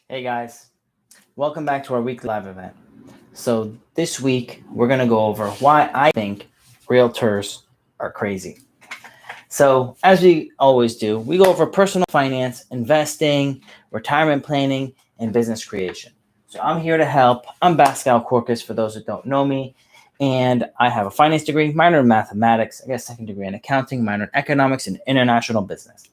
Hey guys, welcome back to our weekly live event. So this week we're going to go over why I think realtors are crazy. So as we always do, we go over personal finance, investing, retirement planning, and business creation. So I'm here to help. I'm Pascal Corcus for those that don't know me. And I have a finance degree, minor in mathematics, I guess second degree in accounting, minor in economics and international business.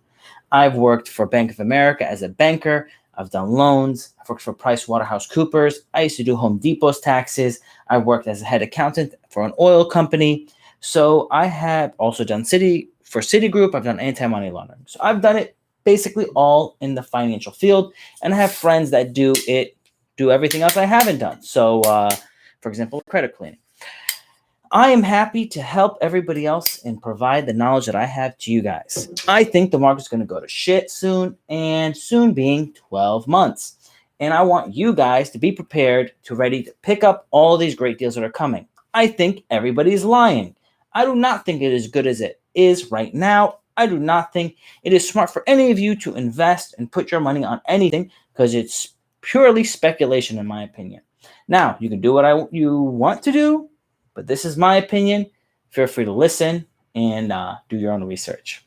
I've worked for Bank of America as a banker. I've done loans. I've worked for PricewaterhouseCoopers. I used to do Home Depot's taxes. I worked as a head accountant for an oil company. So I have also done Citigroup. I've done anti-money laundering. So I've done it basically all in the financial field, and I have friends that do everything else I haven't done. So, for example, credit cleaning. I am happy to help everybody else and provide the knowledge that I have to you guys. I think the market's going to go to shit soon, and soon being 12 months. And I want you guys to be prepared to ready to pick up all these great deals that are coming. I think everybody's lying. I do not think it is good as it is right now. I do not think it is smart for any of you to invest and put your money on anything because it's purely speculation in my opinion. Now, you can do what you want to do, but this is my opinion. Feel free to listen and do your own research.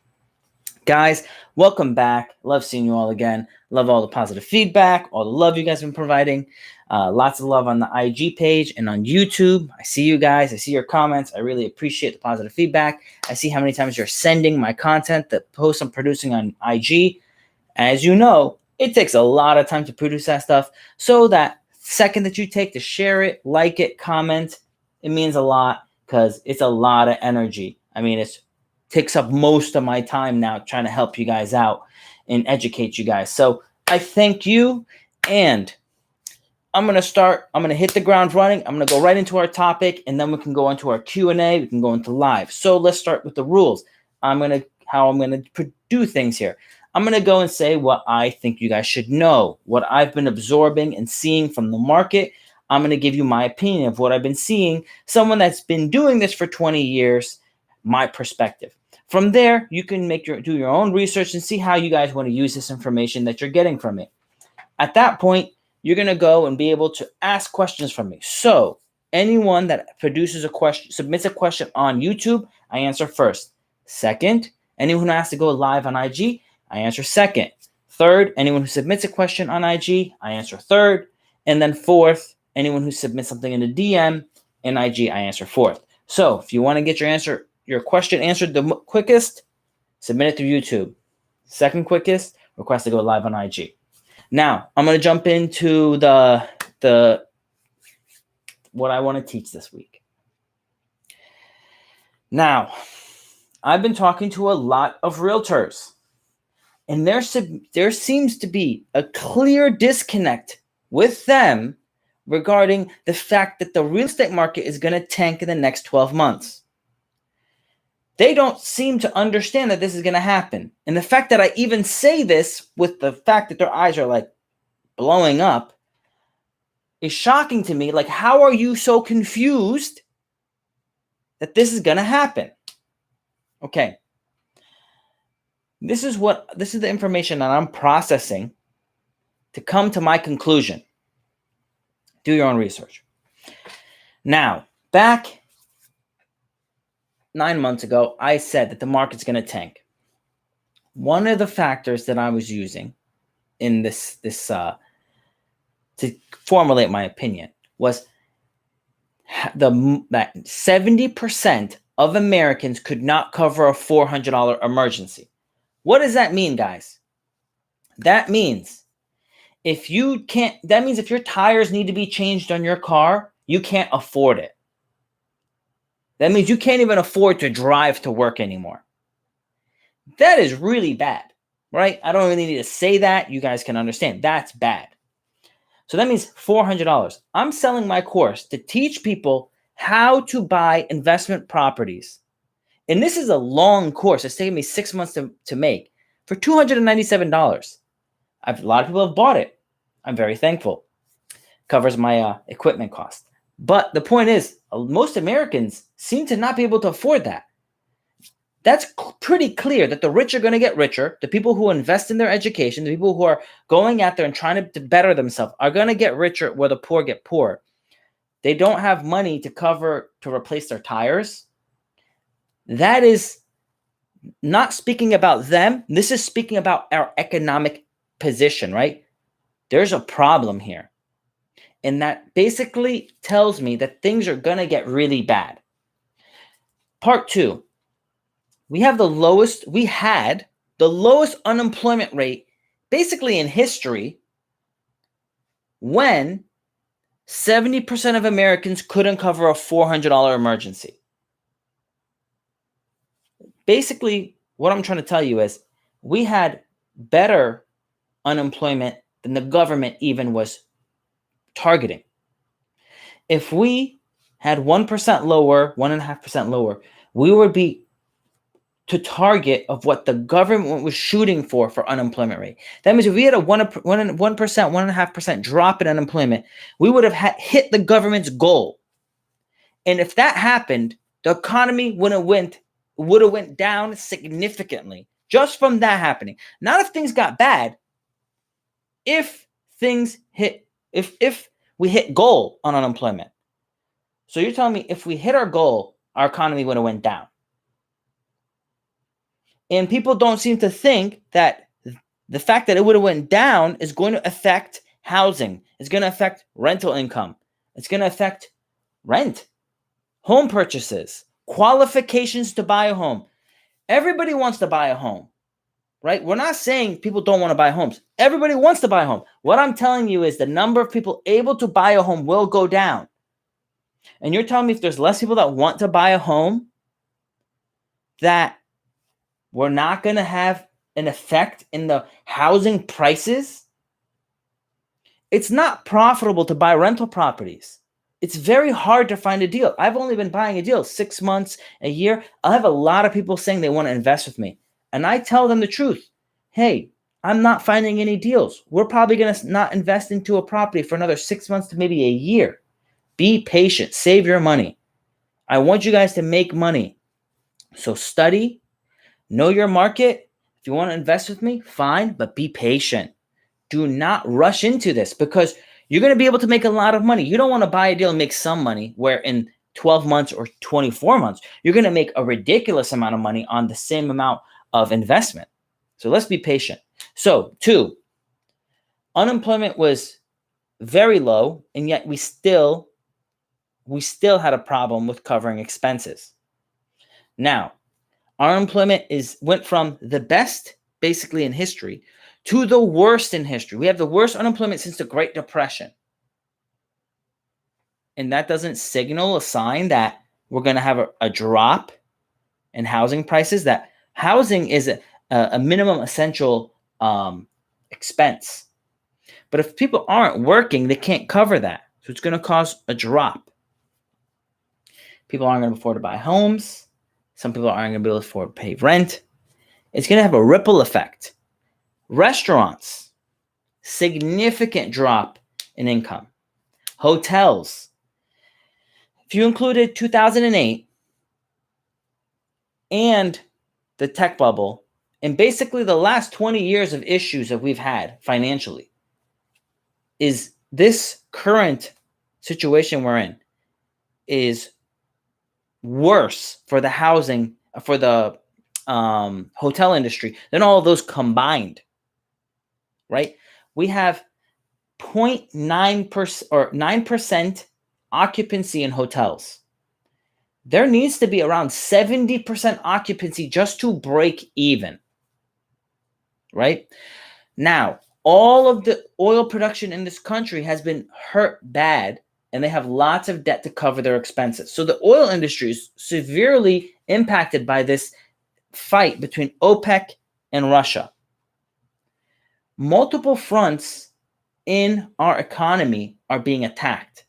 Guys, welcome back. Love seeing you all again. Love all the positive feedback, all the love you guys have been providing. Lots of love on the IG page and on YouTube. I see you guys. I see your comments. I really appreciate the positive feedback. I see how many times you're sending my content, the posts I'm producing on IG. As you know, it takes a lot of time to produce that stuff. So that second that you take to share it, like it, comment, it means a lot because it's a lot of energy. I mean, it takes up most of my time now trying to help you guys out and educate you guys. So I thank you, and I'm going to hit the ground running. I'm going to go right into our topic, and then we can go into our Q&A. We can go into live. So let's start with the rules. How I'm going to do things here. I'm going to go and say what I think you guys should know, what I've been absorbing and seeing from the market. I'm going to give you my opinion of what I've been seeing, someone that's been doing this for 20 years, my perspective. From there, you can do your own research and see how you guys want to use this information that you're getting from it. At that point, you're going to go and be able to ask questions from me. So anyone that submits a question on YouTube, I answer first. Second, anyone who has to go live on IG, I answer second. Third, anyone who submits a question on IG, I answer third. And then fourth, anyone who submits something in the DM in IG, I answer fourth. So if you want to get your question answered the quickest, submit it through YouTube. Second quickest, request to go live on IG. Now, I'm going to jump into the what I want to teach this week. Now, I've been talking to a lot of realtors, and there seems to be a clear disconnect with them regarding the fact that the real estate market is going to tank in the next 12 months. They don't seem to understand that this is going to happen. And the fact that I even say this with the fact that their eyes are like blowing up is shocking to me. Like, how are you so confused that this is going to happen? Okay. This is the information that I'm processing to come to my conclusion. Do your own research. Now, back 9 months ago, I said that the market's going to tank. One of the factors that I was using in this to formulate my opinion was that 70% of Americans could not cover a $400 emergency. What does that mean, guys? That means if your tires need to be changed on your car, you can't afford it. That means you can't even afford to drive to work anymore. That is really bad, right? I don't really need to say that. You guys can understand. That's bad. So that means $400. I'm selling my course to teach people how to buy investment properties. And this is a long course. It's taken me 6 months to make for $297. A lot of people have bought it. I'm very thankful. Covers my equipment cost. But the point is, most Americans seem to not be able to afford that. That's pretty clear that the rich are going to get richer. The people who invest in their education, the people who are going out there and trying to better themselves are going to get richer, where the poor get poorer. They don't have money to replace their tires. That is not speaking about them. This is speaking about our economic position, right? There's a problem here. And that basically tells me that things are going to get really bad. Part 2. We had the lowest unemployment rate basically in history when 70% of Americans couldn't cover a $400 emergency. Basically, what I'm trying to tell you is we had better unemployment than the government even was targeting. If we had 1% lower, 1.5% lower, we would be to target of what the government was shooting for unemployment rate. That means if we had a 1%, 1.5% drop in unemployment, we would have hit the government's goal. And if that happened, the economy would have went down significantly just from that happening. Not if things got bad. If we hit goal on unemployment. So you're telling me if we hit our goal, our economy would have went down. And people don't seem to think that the fact that it would have went down is going to affect housing. It's going to affect rental income. It's going to affect rent, home purchases, qualifications to buy a home. Everybody wants to buy a home, right? We're not saying people don't want to buy homes. Everybody wants to buy a home. What I'm telling you is the number of people able to buy a home will go down. And you're telling me if there's less people that want to buy a home, that we're not going to have an effect in the housing prices? It's not profitable to buy rental properties. It's very hard to find a deal. I've only been buying a deal 6 months, a year. I have a lot of people saying they want to invest with me. And I tell them the truth. Hey, I'm not finding any deals. We're probably going to not invest into a property for another 6 months to maybe a year. Be patient. Save your money. I want you guys to make money. So study. Know your market. If you want to invest with me, fine, but be patient. Do not rush into this because you're going to be able to make a lot of money. You don't want to buy a deal and make some money where in 12 months or 24 months, you're going to make a ridiculous amount of money on the same amount of investment. So let's be patient. So 2, unemployment was very low, and yet we still had a problem with covering expenses. Now, our unemployment went from the best basically in history to the worst in history. We have the worst unemployment since the Great Depression. And that doesn't signal a sign that we're going to have a drop in housing prices, that housing is a minimum essential expense. But if people aren't working, they can't cover that. So it's going to cause a drop. People aren't going to afford to buy homes. Some people aren't going to be able to afford to pay rent. It's going to have a ripple effect. Restaurants, significant drop in income. Hotels. If you included 2008 and the tech bubble, and basically the last 20 years of issues that we've had financially, is this current situation we're in is worse for the housing, for the hotel industry than all of those combined, right? We have 0.9% or 9% occupancy in hotels. There needs to be around 70% occupancy just to break even, right? Now, all of the oil production in this country has been hurt bad, and they have lots of debt to cover their expenses. So the oil industry is severely impacted by this fight between OPEC and Russia. Multiple fronts in our economy are being attacked.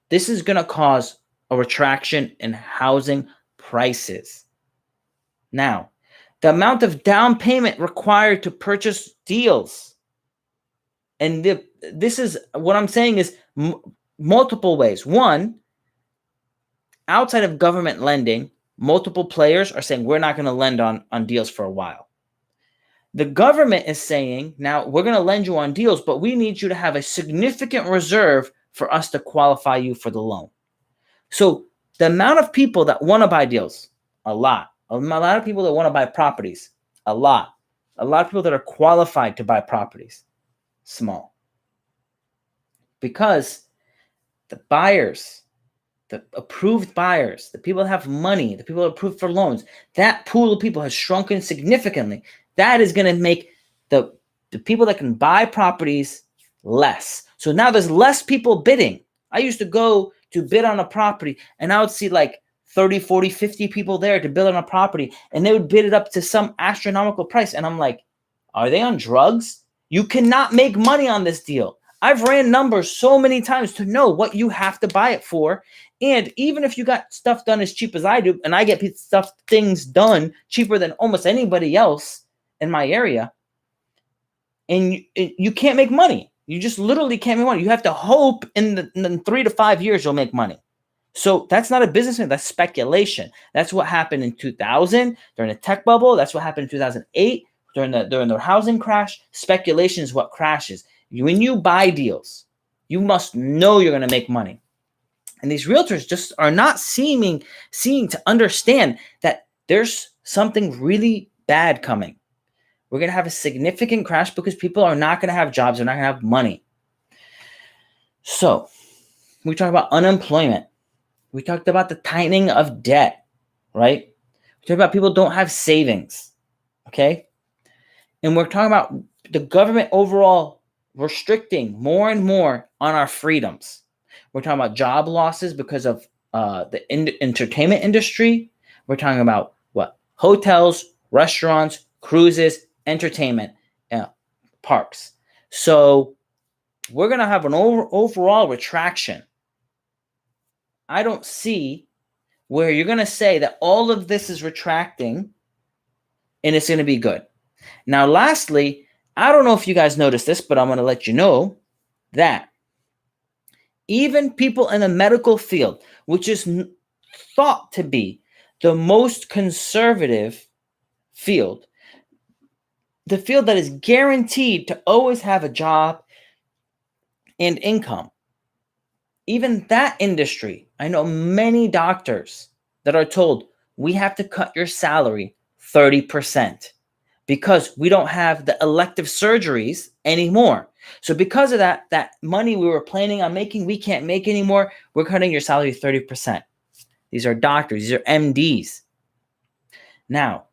This is going to cause a retraction in housing prices. Now, the amount of down payment required to purchase deals, and this is what I'm saying is multiple ways. One, outside of government lending, multiple players are saying we're not going to lend on deals for a while. The government is saying, now we're going to lend you on deals, but we need you to have a significant reserve for us to qualify you for the loan. So the amount of people that want to buy deals, a lot. A lot of people that want to buy properties, a lot. A lot of people that are qualified to buy properties, small. Because the buyers, the approved buyers, the people that have money, the people that are approved for loans, that pool of people has shrunken significantly. That is going to make the people that can buy properties less. So now there's less people bidding. I used to go to bid on a property and I would see like 30, 40, 50 people there to bid on a property, and they would bid it up to some astronomical price. And I'm like, are they on drugs? You cannot make money on this deal. I've ran numbers so many times to know what you have to buy it for. And even if you got stuff done as cheap as I do, and I get things done cheaper than almost anybody else in my area, and you can't make money. You just literally can't make money. You have to hope in 3 to 5 years you'll make money. So that's not a business, that's speculation. That's what happened in 2000 during the tech bubble. That's what happened in 2008 during the housing crash. Speculation is what crashes. When you buy deals, you must know you're going to make money. And these realtors just are not seeing to understand that there's something really bad coming. We're going to have a significant crash because people are not going to have jobs. They're not going to have money. So we talk about unemployment. We talked about the tightening of debt, right? We talked about people don't have savings, okay? And we're talking about the government overall restricting more and more on our freedoms. We're talking about job losses because of the entertainment industry. We're talking about what? Hotels, restaurants, cruises, entertainment, parks. So we're going to have an overall retraction. I don't see where you're going to say that all of this is retracting and it's going to be good. Now, lastly, I don't know if you guys noticed this, but I'm going to let you know that even people in the medical field, which is thought to be the most conservative field, the field that is guaranteed to always have a job and income, even that industry, I know many doctors that are told, we have to cut your salary 30% because we don't have the elective surgeries anymore. So because of that money we were planning on making, we can't make anymore. We're cutting your salary 30%. These are doctors. These are MDs. Now,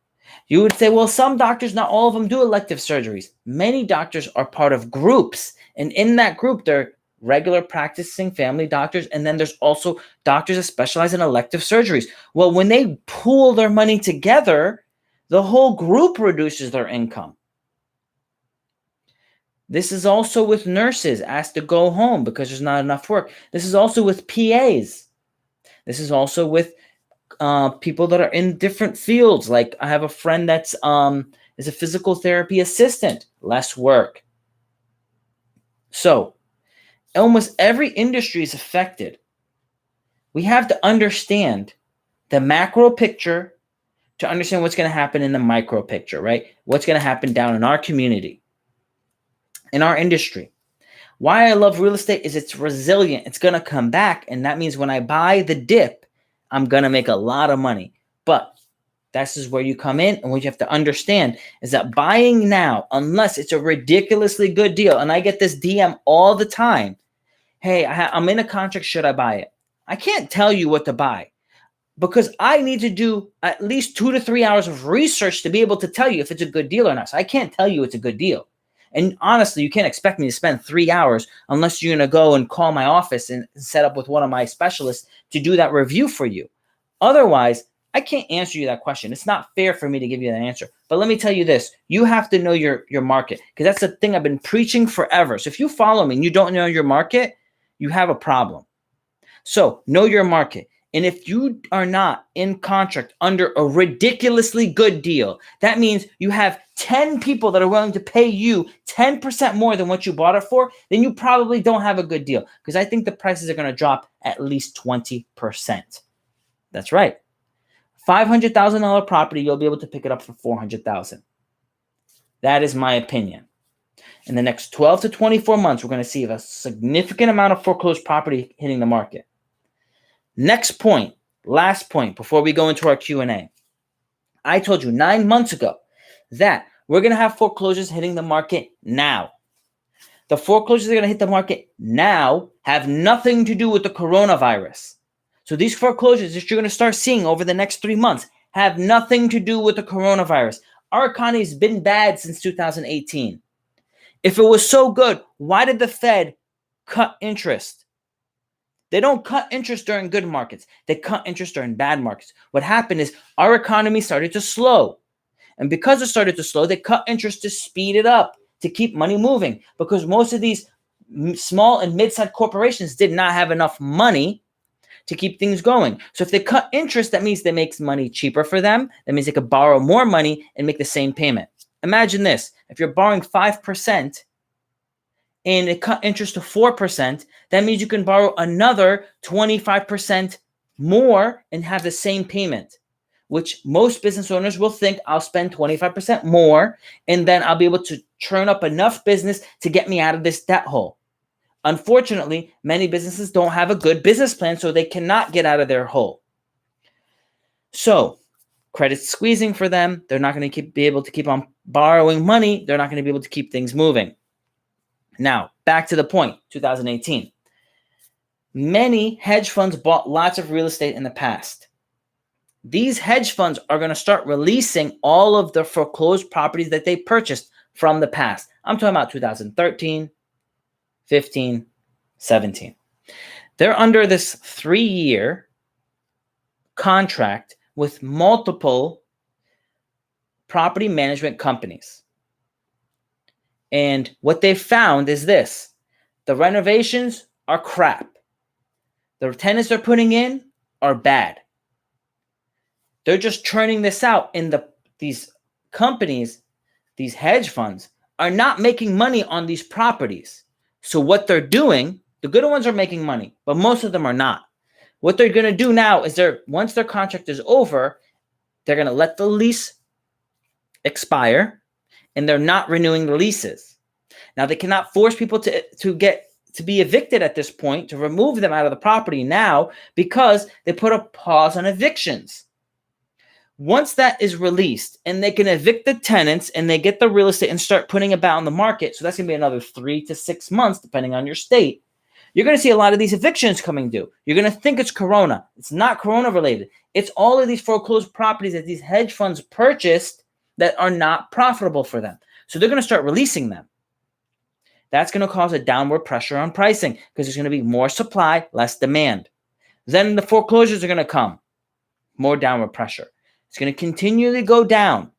you would say, well, some doctors, not all of them do elective surgeries. Many doctors are part of groups. And in that group, they're regular practicing family doctors. And then there's also doctors that specialize in elective surgeries. Well, when they pool their money together, the whole group reduces their income. This is also with nurses asked to go home because there's not enough work. This is also with PAs. This is also with people that are in different fields. Like I have a friend that's is a physical therapy assistant, less work. So almost every industry is affected. We have to understand the macro picture to understand what's going to happen in the micro picture, right? What's going to happen down in our community, in our industry. Why I love real estate is it's resilient. It's going to come back. And that means when I buy the dip, I'm going to make a lot of money. But this is where you come in. And what you have to understand is that buying now, unless it's a ridiculously good deal, and I get this DM all the time, hey, I'm in a contract. Should I buy it? I can't tell you what to buy because I need to do at least 2 to 3 hours of research to be able to tell you if it's a good deal or not. So I can't tell you it's a good deal. And honestly, you can't expect me to spend 3 hours unless you're going to go and call my office and set up with one of my specialists to do that review for you. Otherwise, I can't answer you that question. It's not fair for me to give you that answer. But let me tell you this. You have to know your market because that's the thing I've been preaching forever. So if you follow me and you don't know your market, you have a problem. So know your market. And if you are not in contract under a ridiculously good deal, that means you have 10 people that are willing to pay you 10% more than what you bought it for, then you probably don't have a good deal because I think the prices are going to drop at least 20%. That's right. $500,000 property, you'll be able to pick it up for $400,000. That is my opinion. In the next 12 to 24 months, we're going to see a significant amount of foreclosed property hitting the market. Next point, last point, before we go into our Q&A. I told you 9 months ago that we're going to have foreclosures hitting the market now. The foreclosures that are going to hit the market now have nothing to do with the coronavirus. So these foreclosures that you're going to start seeing over the next 3 months have nothing to do with the coronavirus. Our economy has been bad since 2018. If it was so good, why did the Fed cut interest? They don't cut interest during good markets. They cut interest during bad markets. What happened is our economy started to slow. And because it started to slow, they cut interest to speed it up, to keep money moving. Because most of these small and mid-sized corporations did not have enough money to keep things going. So if they cut interest, that means they make money cheaper for them. That means they could borrow more money and make the same payment. Imagine this. If you're borrowing 5% and it cut interest to 4%, that means you can borrow another 25% more and have the same payment, which most business owners will think, I'll spend 25% more and then I'll be able to churn up enough business to get me out of this debt hole. Unfortunately, many businesses don't have a good business plan, so they cannot get out of their hole. So credit's squeezing for them. They're not going to be able to keep on borrowing money. They're not going to be able to keep things moving. Now, back to the point, 2018. Many hedge funds bought lots of real estate in the past. These hedge funds are going to start releasing all of the foreclosed properties that they purchased from the past. I'm talking about 2013, 15, 17. They're under this 3-year contract with multiple property management companies. And what they found is this: the renovations are crap. The tenants they're putting in are bad. They're just churning this out, and these companies, these hedge funds, are not making money on these properties. So what they're doing, the good ones are making money, but most of them are not. What they're going to do now is once their contract is over, they're going to let the lease expire, and they're not renewing the leases. Now, they cannot force people to be evicted at this point, to remove them out of the property now, because they put a pause on evictions. Once that is released and they can evict the tenants and they get the real estate and start putting it back on the market, so that's going to be another 3 to 6 months, depending on your state, you're going to see a lot of these evictions coming due. You're going to think it's Corona. It's not Corona related. It's all of these foreclosed properties that these hedge funds purchased that are not profitable for them. So they're going to start releasing them. That's going to cause a downward pressure on pricing because there's going to be more supply, less demand. Then the foreclosures are going to come. More downward pressure. It's going to continually go down.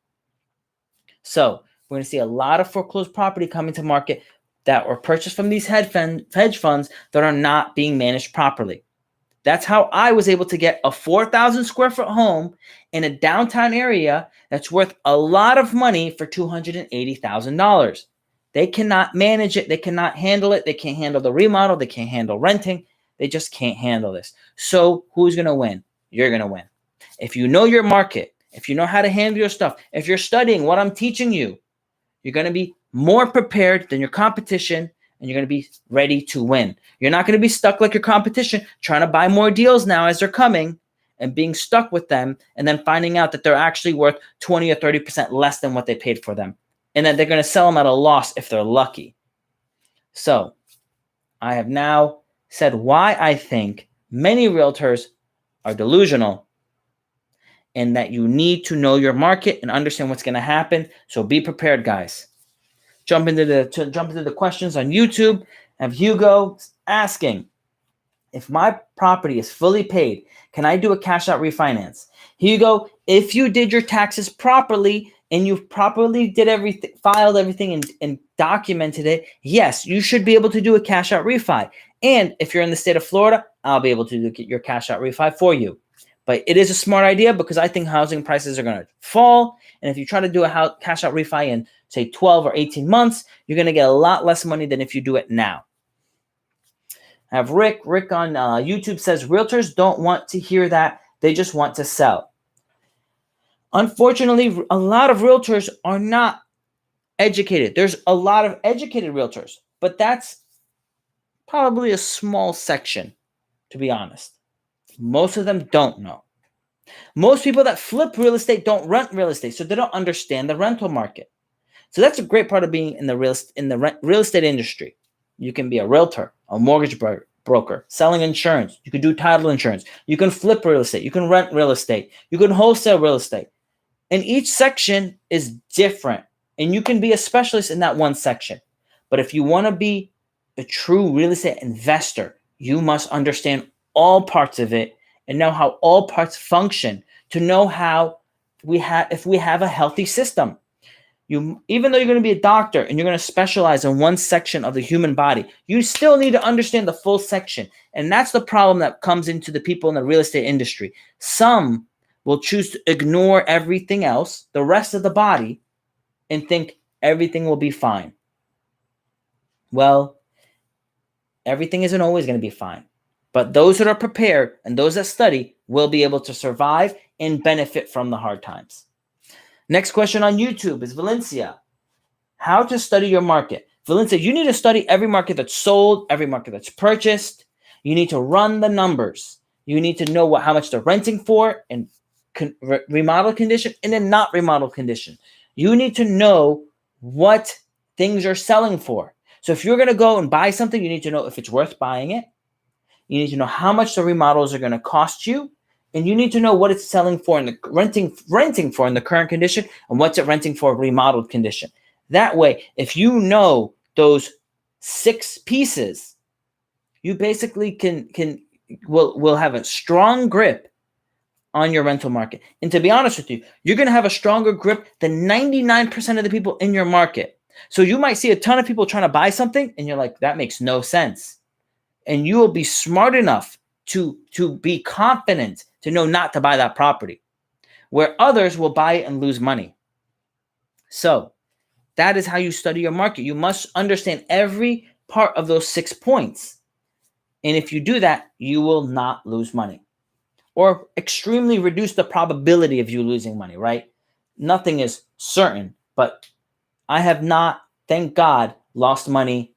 So we're going to see a lot of foreclosed property coming to market that were purchased from these hedge funds that are not being managed properly. That's how I was able to get a 4,000 square foot home in a downtown area that's worth a lot of money for $280,000. They cannot manage it. They cannot handle it. They can't handle the remodel. They can't handle renting. They just can't handle this. So who's going to win? You're going to win. If you know your market, if you know how to handle your stuff, if you're studying what I'm teaching you, you're going to be more prepared than your competition, and you're going to be ready to win. You're not going to be stuck like your competition, trying to buy more deals now as they're coming and being stuck with them and then finding out that they're actually worth 20 or 30% less than what they paid for them. And then they're going to sell them at a loss if they're lucky. So I have now said why I think many realtors are delusional, and that you need to know your market and understand what's going to happen. So be prepared, guys. Jump into the questions on YouTube. I have Hugo asking, if my property is fully paid, can I do a cash out refinance? Hugo, if you did your taxes properly and you properly did everything, filed everything and documented it, yes, you should be able to do a cash out refi. And if you're in the state of Florida, I'll be able to do your cash out refi for you. But it is a smart idea because I think housing prices are going to fall. And if you try to do a cash out refi in, say, 12 or 18 months, you're going to get a lot less money than if you do it now. I have Rick. Rick on YouTube says, realtors don't want to hear that. They just want to sell. Unfortunately, a lot of realtors are not educated. There's a lot of educated realtors, but that's probably a small section, to be honest. Most of them don't know. Most people that flip real estate don't rent real estate, so they don't understand the rental market. So that's a great part of being in the real estate industry. You can be a realtor, a mortgage broker, selling insurance. You can do title insurance. You can flip real estate. You can rent real estate. You can wholesale real estate. And each section is different. And you can be a specialist in that one section. But if you want to be a true real estate investor, you must understand all parts of it and know how all parts function to know how if we have a healthy system. Even though you're going to be a doctor and you're going to specialize in one section of the human body, you still need to understand the full section. And that's the problem that comes into the people in the real estate industry. Some will choose to ignore everything else, the rest of the body, and think everything will be fine. Well, everything isn't always going to be fine. But those that are prepared and those that study will be able to survive and benefit from the hard times. Next question on YouTube is Valencia. How to study your market. Valencia, you need to study every market that's sold, every market that's purchased. You need to run the numbers. You need to know how much they're renting for in remodel condition and in not remodel condition. You need to know what things are selling for. So if you're going to go and buy something, you need to know if it's worth buying it. You need to know how much the remodels are going to cost you. And you need to know what it's selling for in the renting for in the current condition and what's it renting for remodeled condition. That way, if you know those 6 pieces, you basically will have a strong grip on your rental market. And to be honest with you, you're going to have a stronger grip than 99% of the people in your market. So you might see a ton of people trying to buy something and you're like, that makes no sense. And you will be smart enough to be confident to know not to buy that property, where others will buy it and lose money. So that is how you study your market. You must understand every part of those 6 points. And if you do that, you will not lose money or extremely reduce the probability of you losing money, right? Nothing is certain, but I have not, thank God, lost money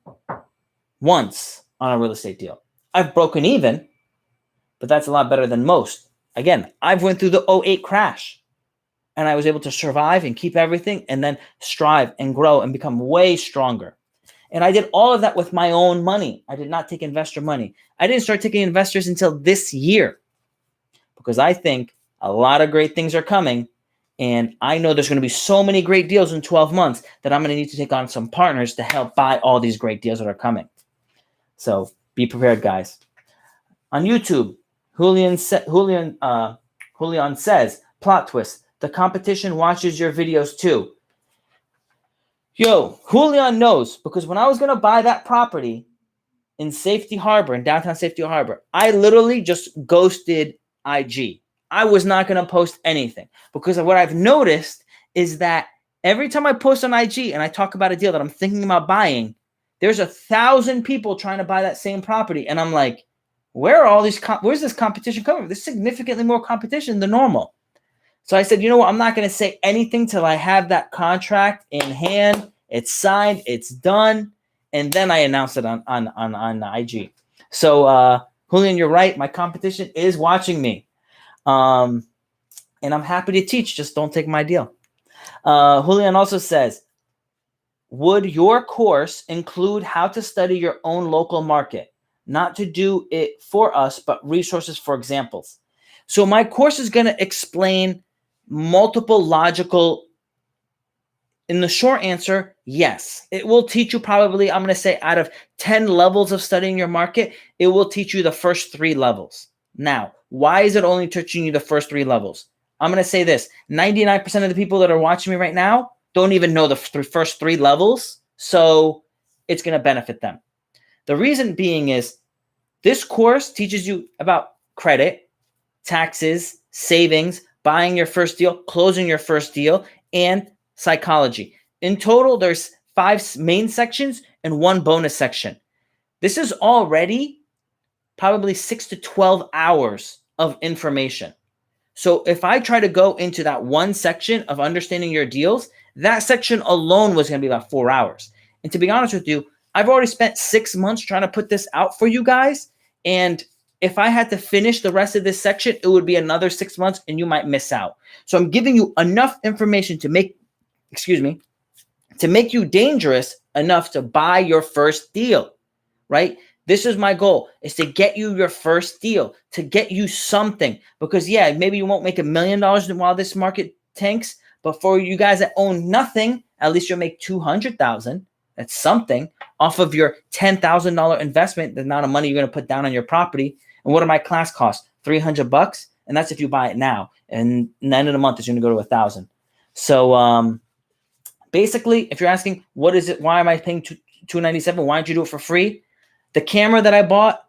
once on a real estate deal. I've broken even, but that's a lot better than most. Again, I've went through the 2008 crash and I was able to survive and keep everything and then strive and grow and become way stronger. And I did all of that with my own money. I did not take investor money. I didn't start taking investors until this year because I think a lot of great things are coming. And I know there's going to be so many great deals in 12 months that I'm going to need to take on some partners to help buy all these great deals that are coming. So be prepared, guys. On YouTube, Julian says, plot twist, the competition watches your videos too. Yo, Julian knows, because when I was going to buy that property in Safety Harbor, in downtown Safety Harbor, I literally just ghosted IG. I was not going to post anything because of what I've noticed is that every time I post on IG and I talk about a deal that I'm thinking about buying, there's 1,000 people trying to buy that same property. And I'm like, where's this competition coming from? There's significantly more competition than normal. So I said, you know what? I'm not going to say anything till I have that contract in hand. It's signed. It's done. And then I announce it on IG. So, Julian, you're right. My competition is watching me. And I'm happy to teach. Just don't take my deal. Julian also says, would your course include how to study your own local market? Not to do it for us, but resources for examples. So my course is going to explain multiple logical. In the short answer, yes. It will teach you probably, I'm going to say out of 10 levels of studying your market, it will teach you the first 3 levels. Now, why is it only teaching you the first 3 levels? I'm going to say this. 99% of the people that are watching me right now don't even know the first 3 levels. So it's going to benefit them. The reason being is this course teaches you about credit, taxes, savings, buying your first deal, closing your first deal, and psychology. In total, there's 5 main sections and 1 bonus section. This is already probably 6 to 12 hours of information. So if I try to go into that one section of understanding your deals, that section alone was going to be about 4 hours. And to be honest with you, I've already spent 6 months trying to put this out for you guys. And if I had to finish the rest of this section, it would be another 6 months and you might miss out. So I'm giving you enough information to make you dangerous enough to buy your first deal, right? This is my goal, is to get you your first deal, to get you something. Because yeah, maybe you won't make $1 million while this market tanks, but for you guys that own nothing, at least you'll make $200,000. That's something off of your $10,000 investment, the amount of money you're going to put down on your property. And what are my class costs? $300, and that's if you buy it now. And the end of the month is going to go to $1,000. So basically, if you're asking, what is it? Why am I paying $297? Why don't you do it for free? The camera that I bought,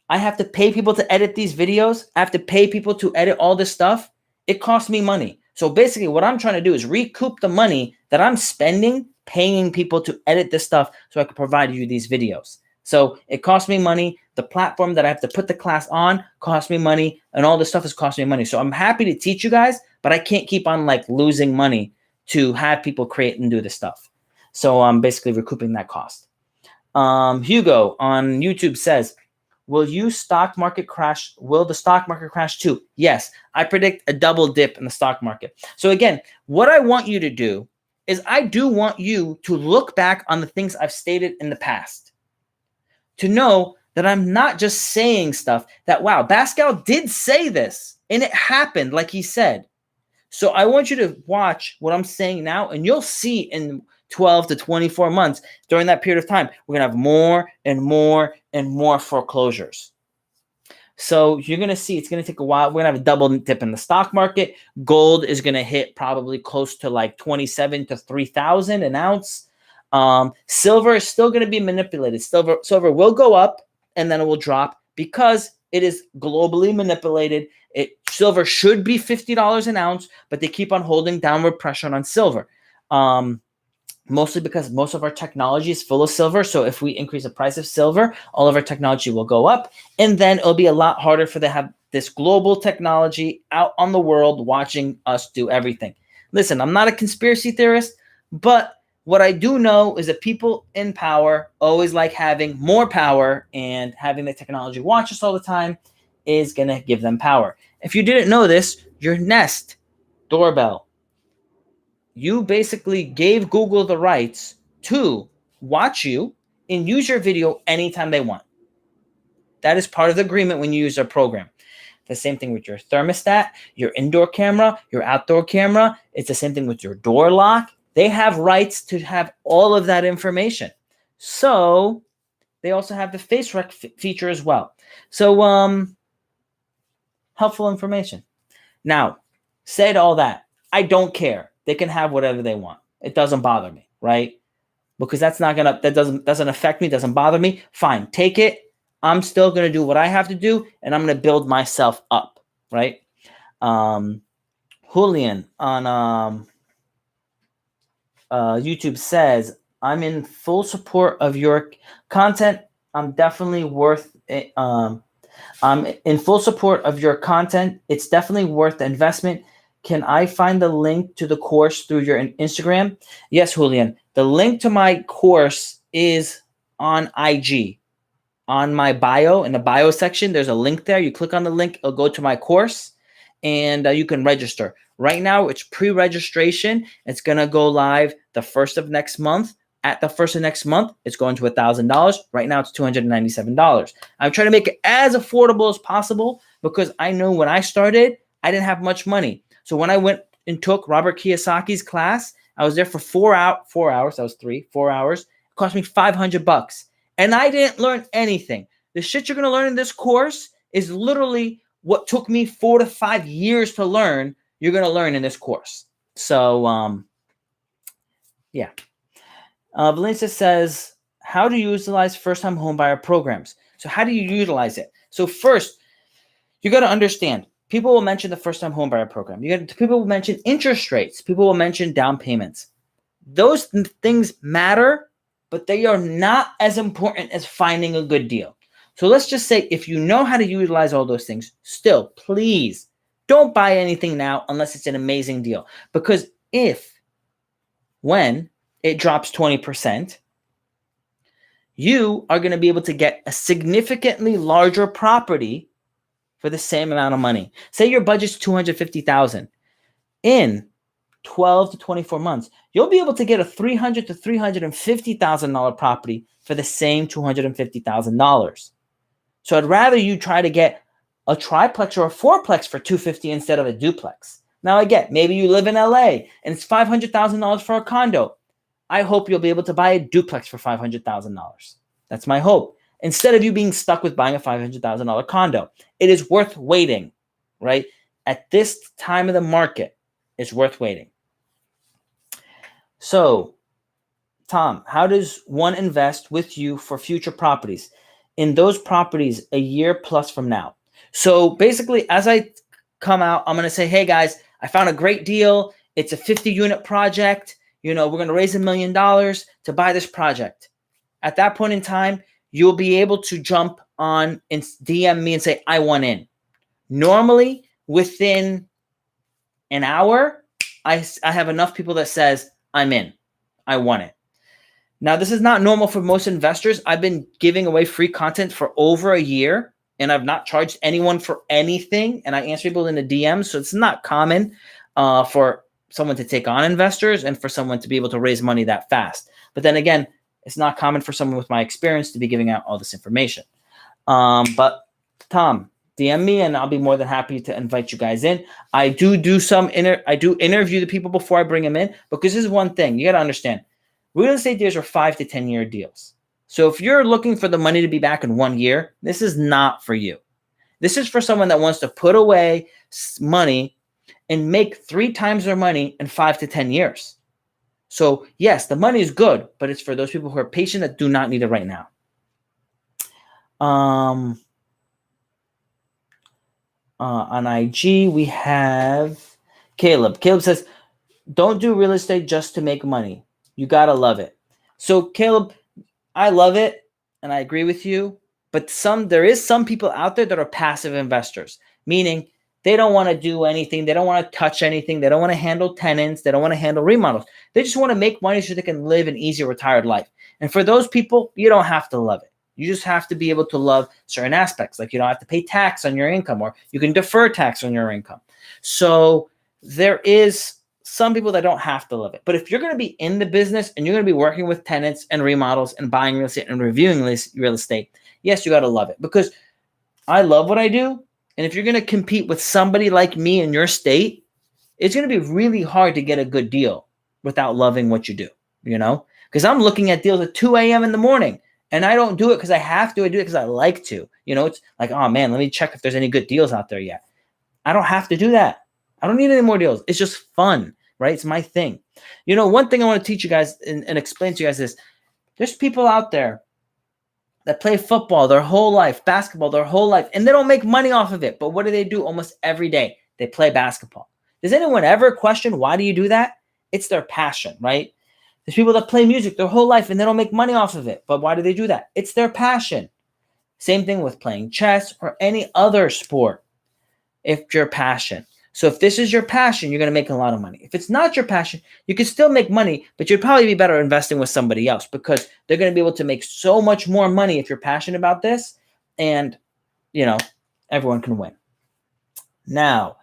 I have to pay people to edit these videos. I have to pay people to edit all this stuff. It costs me money. So basically what I'm trying to do is recoup the money that I'm spending paying people to edit this stuff so I can provide you these videos. So it costs me money. The platform that I have to put the class on costs me money, and all this stuff is costing me money. So I'm happy to teach you guys, but I can't keep on like losing money to have people create and do this stuff. So I'm basically recouping that cost. Hugo on YouTube says, will the stock market crash too? Yes, I predict a double dip in the stock market. So again, what I want you to do is I do want you to look back on the things I've stated in the past to know that I'm not just saying stuff that, wow, Pascal did say this and it happened like he said. So I want you to watch what I'm saying now, and you'll see in 12 to 24 months, during that period of time, we're going to have more and more and more foreclosures. So you're going to see it's going to take a while. We're going to have a double dip in the stock market. Gold is going to hit probably close to like 27 to 3,000 an ounce. Silver is still going to be manipulated. Silver will go up and then it will drop because it is globally manipulated. Silver should be $50 an ounce, but they keep on holding downward pressure on silver. Mostly because most of our technology is full of silver. So if we increase the price of silver, all of our technology will go up. And then it'll be a lot harder for them to have this global technology out on the world watching us do everything. Listen, I'm not a conspiracy theorist, but what I do know is that people in power always like having more power, and having the technology watch us all the time is going to give them power. If you didn't know this, your Nest doorbell, you basically gave Google the rights to watch you and use your video anytime they want. That is part of the agreement when you use their program. The same thing with your thermostat, your indoor camera, your outdoor camera. It's the same thing with your door lock. They have rights to have all of that information. So they also have the face rec feature as well. So helpful information. Now, said all that, I don't care. They can have whatever they want. It doesn't bother me, right? Because that doesn't affect me, doesn't bother me. Fine, take it. I'm still going to do what I have to do, and I'm going to build myself up, right? Julian on YouTube says, I'm in full support of your content. I'm definitely worth it. I'm in full support of your content. It's definitely worth the investment. Can I find the link to the course through your Instagram? Yes, Julian. The link to my course is on IG. On my bio, in the bio section, there's a link there. You click on the link, it'll go to my course, and you can register. Right now, it's pre-registration. It's going to go live the 1st of next month. At the 1st of next month, it's going to $1,000. Right now, it's $297. I'm trying to make it as affordable as possible because I know when I started, I didn't have much money. So when I went and took Robert Kiyosaki's class, I was there for 4 hours. That was 4 hours. It cost me $500. And I didn't learn anything. The shit you're going to learn in this course is literally what took me 4 to 5 years to learn. You're going to learn in this course. So, yeah. Valencia says, how do you utilize first-time homebuyer programs? So how do you utilize it? So first, you got to understand, people will mention the first-time homebuyer program. People will mention interest rates. People will mention down payments. Those things matter, but they are not as important as finding a good deal. So let's just say if you know how to utilize all those things, still, please don't buy anything now unless it's an amazing deal. Because when it drops 20%, you are going to be able to get a significantly larger property for the same amount of money. Say your budget's $250,000. In 12 to 24 months, you'll be able to get a $300,000 to $350,000 property for the same $250,000. So I'd rather you try to get a triplex or a fourplex for $250,000 instead of a duplex. Now I get, maybe you live in LA and it's $500,000 for a condo. I hope you'll be able to buy a duplex for $500,000. That's my hope. Instead of you being stuck with buying a $500,000 condo, it is worth waiting, right? At this time of the market, it's worth waiting. So, Tom, how does one invest with you for future properties? In those properties a year plus from now. So basically, as I come out, I'm going to say, hey guys, I found a great deal. It's a 50-unit project. We're going to raise $1 million to buy this project. At that point in time, you'll be able to jump on and DM me and say, I want in. Normally, within an hour, I have enough people that says, I'm in. I want it. Now, this is not normal for most investors. I've been giving away free content for over a year, and I've not charged anyone for anything, and I answer people in the DMs, so it's not common for someone to take on investors and for someone to be able to raise money that fast. But then again, it's not common for someone with my experience to be giving out all this information. But Tom, DM me and I'll be more than happy to invite you guys in. I do interview the people before I bring them in, because this is one thing you got to understand. Real estate deals are 5 to 10 year deals. So if you're looking for the money to be back in 1 year, this is not for you. This is for someone that wants to put away money and make 3 times their money in 5 to 10 years. So yes, the money is good, but it's for those people who are patient that do not need it right now. On IG, we have Caleb. Caleb says, don't do real estate just to make money. You got to love it. So Caleb, I love it and I agree with you, but there is some people out there that are passive investors, meaning they don't want to do anything. They don't want to touch anything. They don't want to handle tenants. They don't want to handle remodels. They just want to make money so they can live an easy retired life. And for those people, you don't have to love it. You just have to be able to love certain aspects. Like you don't have to pay tax on your income, or you can defer tax on your income. So there is some people that don't have to love it. But if you're going to be in the business and you're going to be working with tenants and remodels and buying real estate and reviewing real estate, yes, you got to love it, because I love what I do. And if you're going to compete with somebody like me in your state, it's going to be really hard to get a good deal without loving what you do, because I'm looking at deals at 2 a.m. in the morning, and I don't do it because I have to. I do it because I like to. It's like, oh man, let me check if there's any good deals out there yet. I don't have to do that. I don't need any more deals. It's just fun, right? It's my thing. One thing I want to teach you guys and explain to you guys is there's people out there that play football their whole life, basketball their whole life, and they don't make money off of it. But what do almost every day? They play basketball. Does anyone ever question, why do you do that? It's their passion, right? There's people that play music their whole life and they don't make money off of it. But why do they do that? It's their passion. Same thing with playing chess or any other sport. If your passion. So if this is your passion, you're going to make a lot of money. If it's not your passion, you can still make money, but you'd probably be better investing with somebody else, because they're going to be able to make so much more money if you're passionate about this, and everyone can win. Now,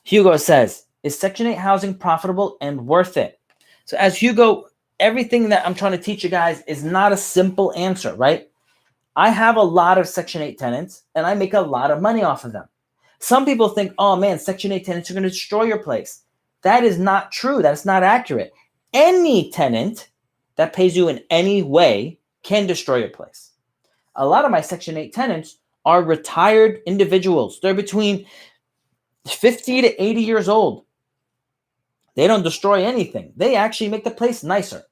Hugo says, is Section 8 housing profitable and worth it? So as Hugo, everything that I'm trying to teach you guys is not a simple answer, right? I have a lot of Section 8 tenants and I make a lot of money off of them. Some people think, oh man, Section 8 tenants are going to destroy your place. That is not true. That's not accurate. Any tenant that pays you in any way can destroy your place. A lot of my Section 8 tenants are retired individuals. They're between 50 to 80 years old. They don't destroy anything. They actually make the place nicer.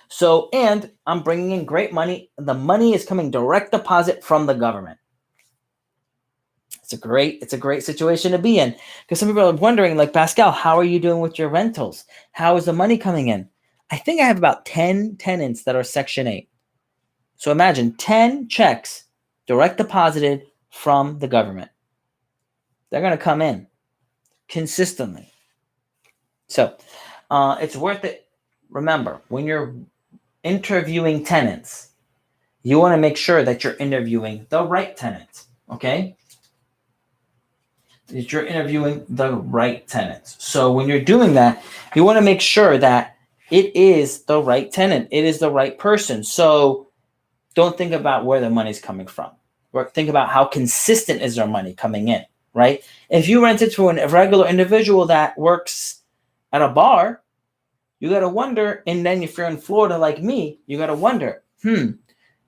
So, and I'm bringing in great money. The money is coming direct deposit from the government. It's a great situation to be in, because some people are wondering, like, Pascal, how are you doing with your rentals? How is the money coming in? I think I have about 10 tenants that are Section 8. So imagine 10 checks direct deposited from the government. They're going to come in. consistently. So it's worth it. Remember, when you're interviewing tenants, you want to make sure that you're interviewing the right tenants, okay? That you're interviewing the right tenants. So when you're doing that, you want to make sure that it is the right tenant. It is the right person. So don't think about where the money's coming from. Think about how consistent is their money coming in, right? If you rent it to a regular individual that works at a bar, you got to wonder, and then if you're in Florida like me, you got to wonder,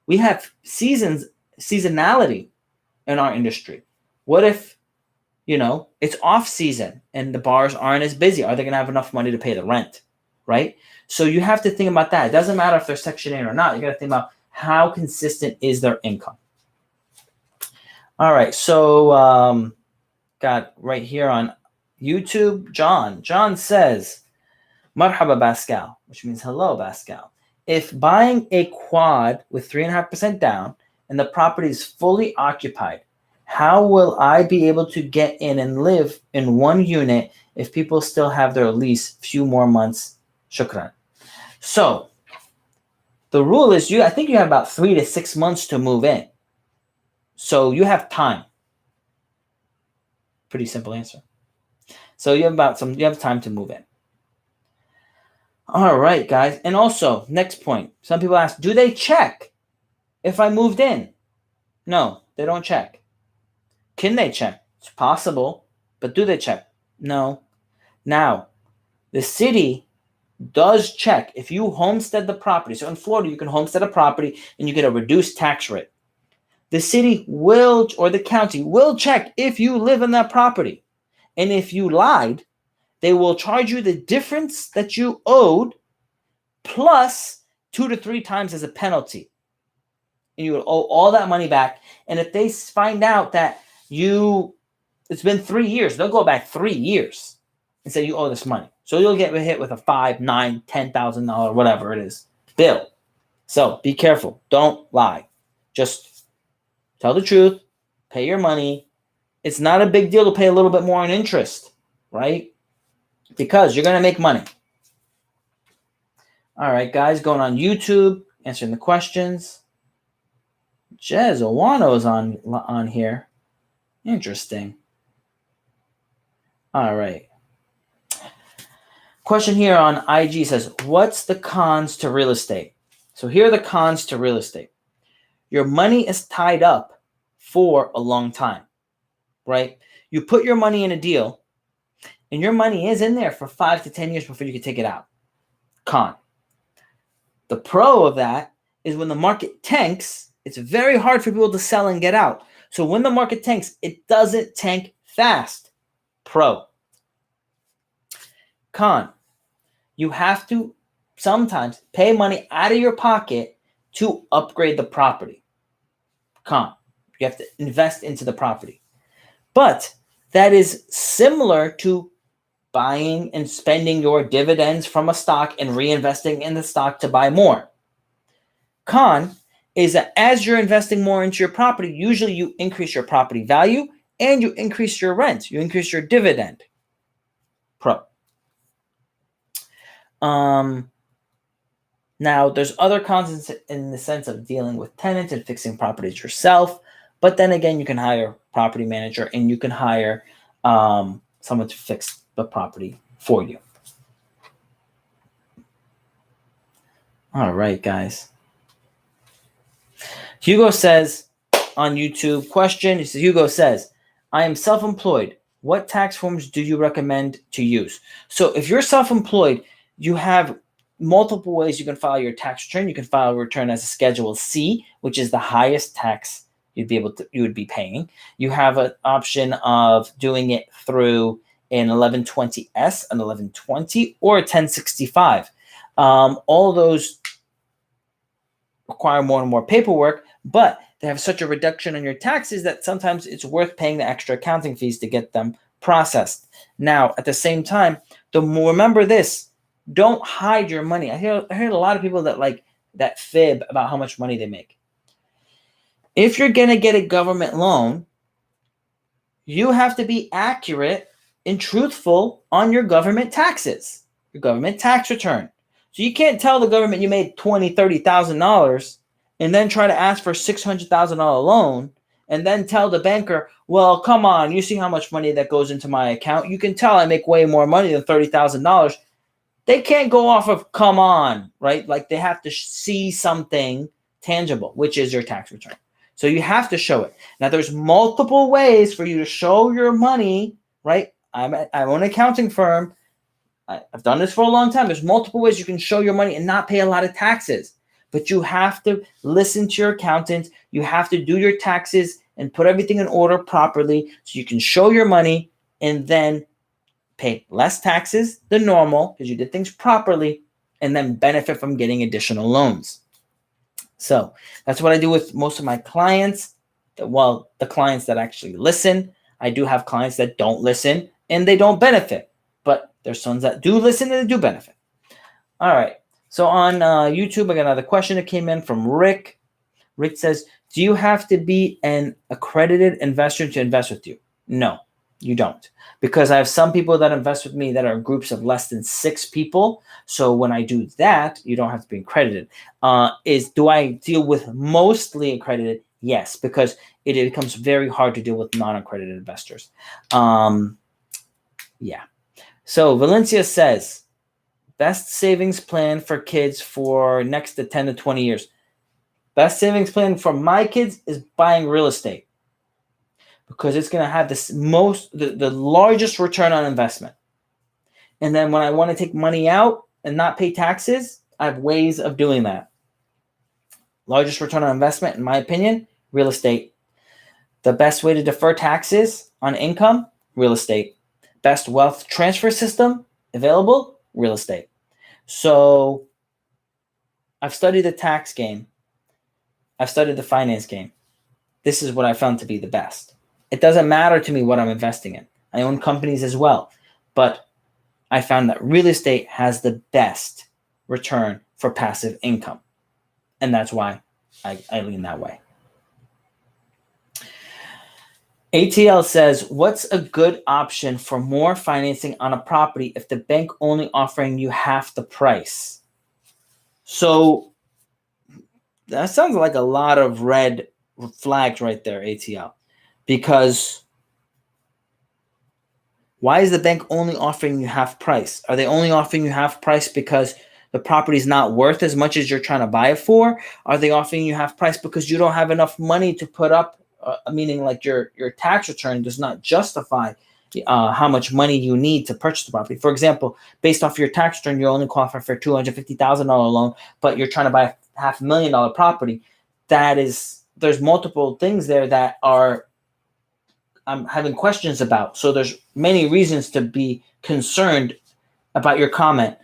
we have seasonality in our industry. What if, it's off season and the bars aren't as busy? Are they going to have enough money to pay the rent, right? So you have to think about that. It doesn't matter if they're Section 8 or not. You got to think about how consistent is their income. All right, so got right here on YouTube, John. John says, Marhaba Pascal, which means hello, Pascal. If buying a quad with 3.5% down and the property is fully occupied, how will I be able to get in and live in one unit if people still have their lease few more months? Shukran. So the rule is I think you have about 3 to 6 months to move in. So you have time. Pretty simple answer. So you have time to move in. All right, guys. And also, next point. Some people ask, do they check if I moved in? No, they don't check. Can they check? It's possible, but do they check? No. Now, the city does check if you homestead the property. So in Florida, you can homestead a property and you get a reduced tax rate. The city will, or the county will check if you live in that property. And if you lied, they will charge you the difference that you owed plus 2 to 3 times as a penalty. And you will owe all that money back. And if they find out that it's been 3 years, they'll go back 3 years and say you owe this money. So you'll get hit with a $5,000, $9,000, $10,000, whatever it is, bill. So be careful. Don't lie. Just tell the truth. Pay your money. It's not a big deal to pay a little bit more in interest, right? Because you're going to make money. All right, guys, going on YouTube, answering the questions. Jez Owano's on here. Interesting. All right. Question here on IG says, what's the cons to real estate? So here are the cons to real estate. Your money is tied up for a long time, right? You put your money in a deal, and your money is in there for 5 to 10 years before you can take it out. Con. The pro of that is when the market tanks, it's very hard for people to sell and get out. So when the market tanks, it doesn't tank fast. Pro. Con. You have to sometimes pay money out of your pocket to upgrade the property. Con. You have to invest into the property. But that is similar to buying and spending your dividends from a stock and reinvesting in the stock to buy more. Con is that as you're investing more into your property, usually you increase your property value and you increase your rent. You increase your dividend. Pro. Now, there's other cons in the sense of dealing with tenants and fixing properties yourself. But then again, you can hire a property manager and you can hire someone to fix the property for you. All right, guys. Hugo says on YouTube, question. Hugo says, I am self-employed. What tax forms do you recommend to use? So if you're self-employed, you have multiple ways you can file your tax return. You can file a return as a Schedule C, which is the highest tax you would be paying. You have an option of doing it through an 1120S, an 1120, or a 1065. All those require more and more paperwork, but they have such a reduction on your taxes that sometimes it's worth paying the extra accounting fees to get them processed. Now, at the same time, remember this, don't hide your money. I heard a lot of people that fib about how much money they make. If you're going to get a government loan, you have to be accurate and truthful on your government taxes, your government tax return. So you can't tell the government you made $20,000, $30,000 and then try to ask for a $600,000 loan and then tell the banker, well, come on, you see how much money that goes into my account. You can tell I make way more money than $30,000. They can't go off of come on, right? Like they have to see something tangible, which is your tax return. So you have to show it. Now there's multiple ways for you to show your money, right? I own an accounting firm. I've done this for a long time. There's multiple ways you can show your money and not pay a lot of taxes. But you have to listen to your accountant. You have to do your taxes and put everything in order properly so you can show your money and then pay less taxes than normal because you did things properly and then benefit from getting additional loans. So that's what I do with most of my clients. Well, the clients that actually listen. I do have clients that don't listen and they don't benefit, but there's some that do listen and they do benefit. All right. So on YouTube, I got another question that came in from Rick. Rick says, do you have to be an accredited investor to invest with you? No, you don't. Because I have some people that invest with me that are groups of less than 6 people. So when I do that, you don't have to be accredited. Do I deal with mostly accredited? Yes, because it becomes very hard to deal with non-accredited investors. Yeah. So Valencia says, best savings plan for kids for next to 10 to 20 years. Best savings plan for my kids is buying real estate because it's going to have the largest return on investment. And then when I want to take money out and not pay taxes, I have ways of doing that. Largest return on investment, in my opinion, real estate. The best way to defer taxes on income, real estate. Best wealth transfer system available, real estate. So I've studied the tax game. I've studied the finance game. This is what I found to be the best. It doesn't matter to me what I'm investing in. I own companies as well, but I found that real estate has the best return for passive income. And that's why I lean that way. ATL says, what's a good option for more financing on a property if the bank only offering you half the price? So that sounds like a lot of red flags right there, ATL. Because why is the bank only offering you half price? Are they only offering you half price because the property is not worth as much as you're trying to buy it for? Are they offering you half price because you don't have enough money to put up, meaning like your tax return does not justify how much money you need to purchase the property? For example, based off your tax return, you only qualify for a $250,000 loan, but you're trying to buy a $500,000 property. There's multiple things there that I'm having questions about. So there's many reasons to be concerned about your comment.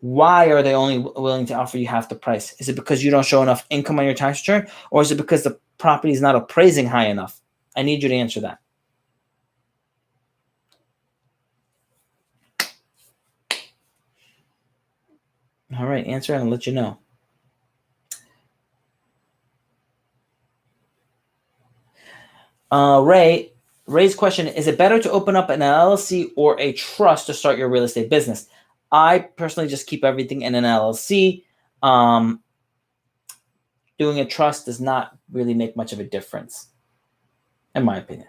Why are they only willing to offer you half the price? Is it because you don't show enough income on your tax return? Or is it because the property is not appraising high enough? I need you to answer that. All right, answer and I'll let you know. Ray's question, is it better to open up an LLC or a trust to start your real estate business? I personally just keep everything in an LLC. Doing a trust does not really make much of a difference, in my opinion.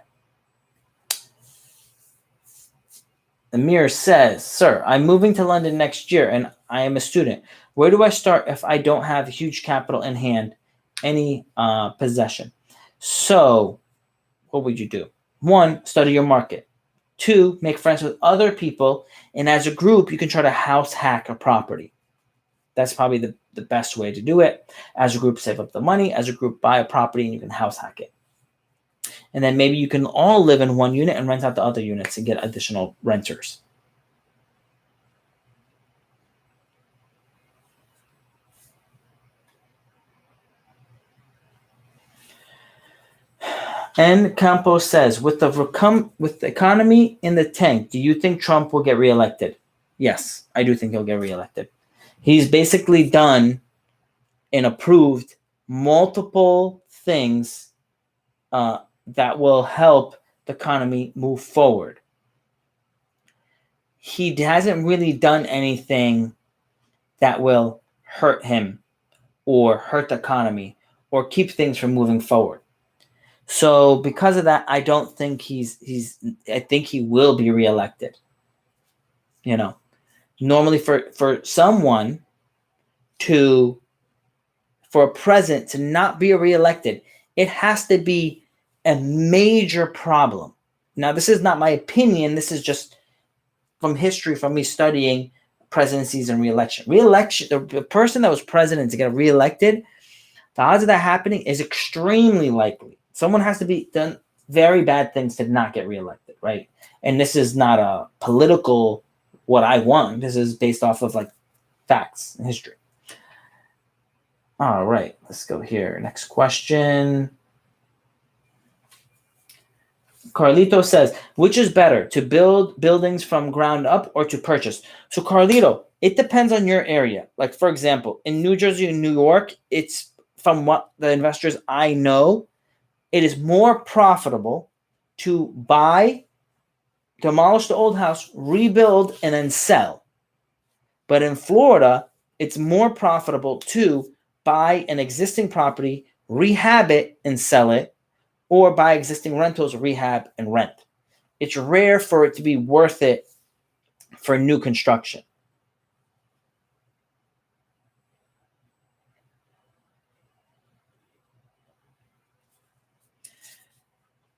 Amir says, sir, I'm moving to London next year and I am a student. Where do I start if I don't have huge capital in hand, any possession? So what would you do? 1, study your market. 2, make friends with other people. And as a group, you can try to house hack a property. That's probably the best way to do it. As a group, save up the money. As a group, buy a property and you can house hack it. And then maybe you can all live in one unit and rent out the other units and get additional renters. And Campos says, with the economy in the tank, do you think Trump will get reelected? Yes, I do think he'll get reelected. He's basically done and approved multiple things that will help the economy move forward. he hasn't really done anything that will hurt him or hurt the economy or keep things from moving forward. So because of that, I don't think I think he will be reelected. Normally for someone for a president to not be reelected, it has to be a major problem. Now, this is not my opinion. This is just from history, from me studying presidencies and reelection. The person that was president to get reelected, the odds of that happening is extremely likely. Someone has to be done very bad things to not get reelected, right? And this is not a political what I want. This is based off of like facts and history. All right, let's go here. Next question. Carlito says, which is better, to build buildings from ground up or to purchase? So Carlito, it depends on your area. Like, for example, in New Jersey and New York, it's from what the investors I know, it is more profitable to buy, demolish the old house, rebuild, and then sell. But in Florida, it's more profitable to buy an existing property, rehab it, and sell it, or buy existing rentals, rehab, and rent. It's rare for it to be worth it for new construction.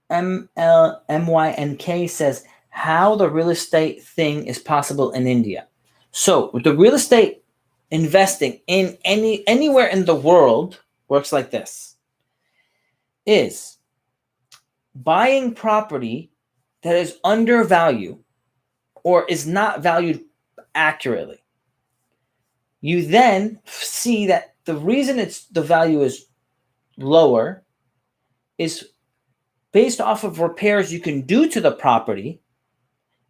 MYNK says, how the real estate thing is possible in India. So with the real estate investing in anywhere in the world works like this. Is buying property that is undervalued or is not valued accurately. You then see that the reason the value is lower is based off of repairs you can do to the property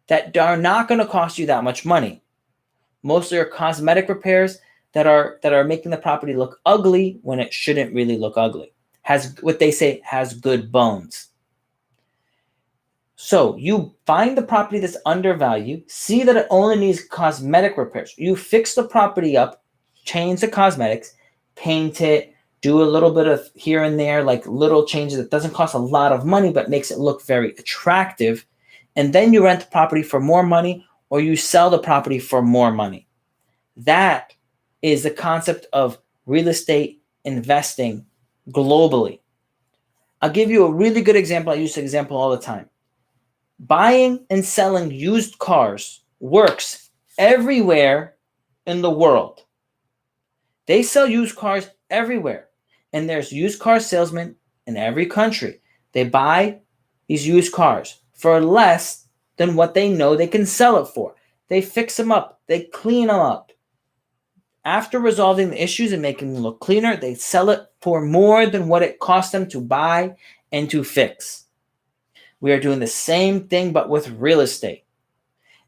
that are not going to cost you that much money. Mostly are cosmetic repairs that are making the property look ugly when it shouldn't really look ugly. Has what they say has good bones. So you find the property that's undervalued, see that it only needs cosmetic repairs. You fix the property up, change the cosmetics, paint it, do a little bit of here and there, like little changes that doesn't cost a lot of money, but makes it look very attractive. And then you rent the property for more money, or you sell the property for more money. That is the concept of real estate investing globally. I'll give you a really good example. I use this example all the time. Buying and selling used cars works everywhere in the world. They sell used cars everywhere. And there's used car salesmen in every country. They buy these used cars for less than what they know they can sell it for. They fix them up. They clean them up. After resolving the issues and making them look cleaner, they sell it for more than what it cost them to buy and to fix. We are doing the same thing, but with real estate.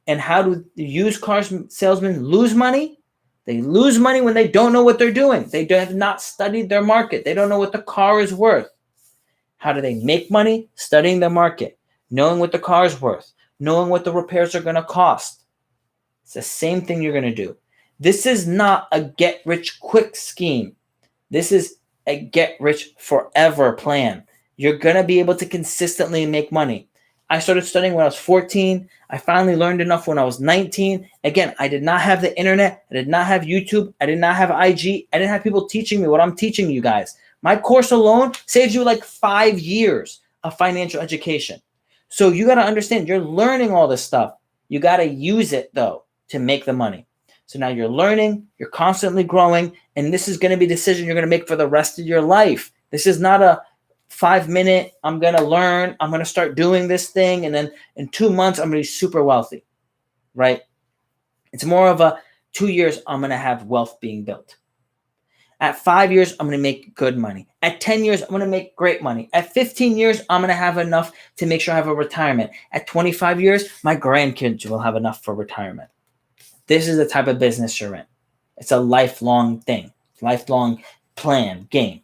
And how do the used car salesmen lose money? They lose money when they don't know what they're doing. They have not studied their market. They don't know what the car is worth. How do they make money? Studying the market, knowing what the car is worth, knowing what the repairs are going to cost. It's the same thing you're going to do. This is not a get-rich-quick scheme. This is a get-rich-forever plan. You're going to be able to consistently make money. I started studying when I was 14. I finally learned enough when I was 19. Again, I did not have the internet. I did not have YouTube. I did not have IG. I didn't have people teaching me what I'm teaching you guys. My course alone saves you like 5 years of financial education. So you got to understand, you're learning all this stuff. You got to use it, though, to make the money. So now you're learning, you're constantly growing, and this is going to be a decision you're going to make for the rest of your life. This is not a 5-minute, I'm going to learn, I'm going to start doing this thing, and then in 2 months, I'm going to be super wealthy, right? It's more of a 2 years, I'm going to have wealth being built. At 5 years, I'm going to make good money. At 10 years, I'm going to make great money. At 15 years, I'm going to have enough to make sure I have a retirement. At 25 years, my grandkids will have enough for retirement. This is the type of business you're in. It's a lifelong thing, lifelong plan, game.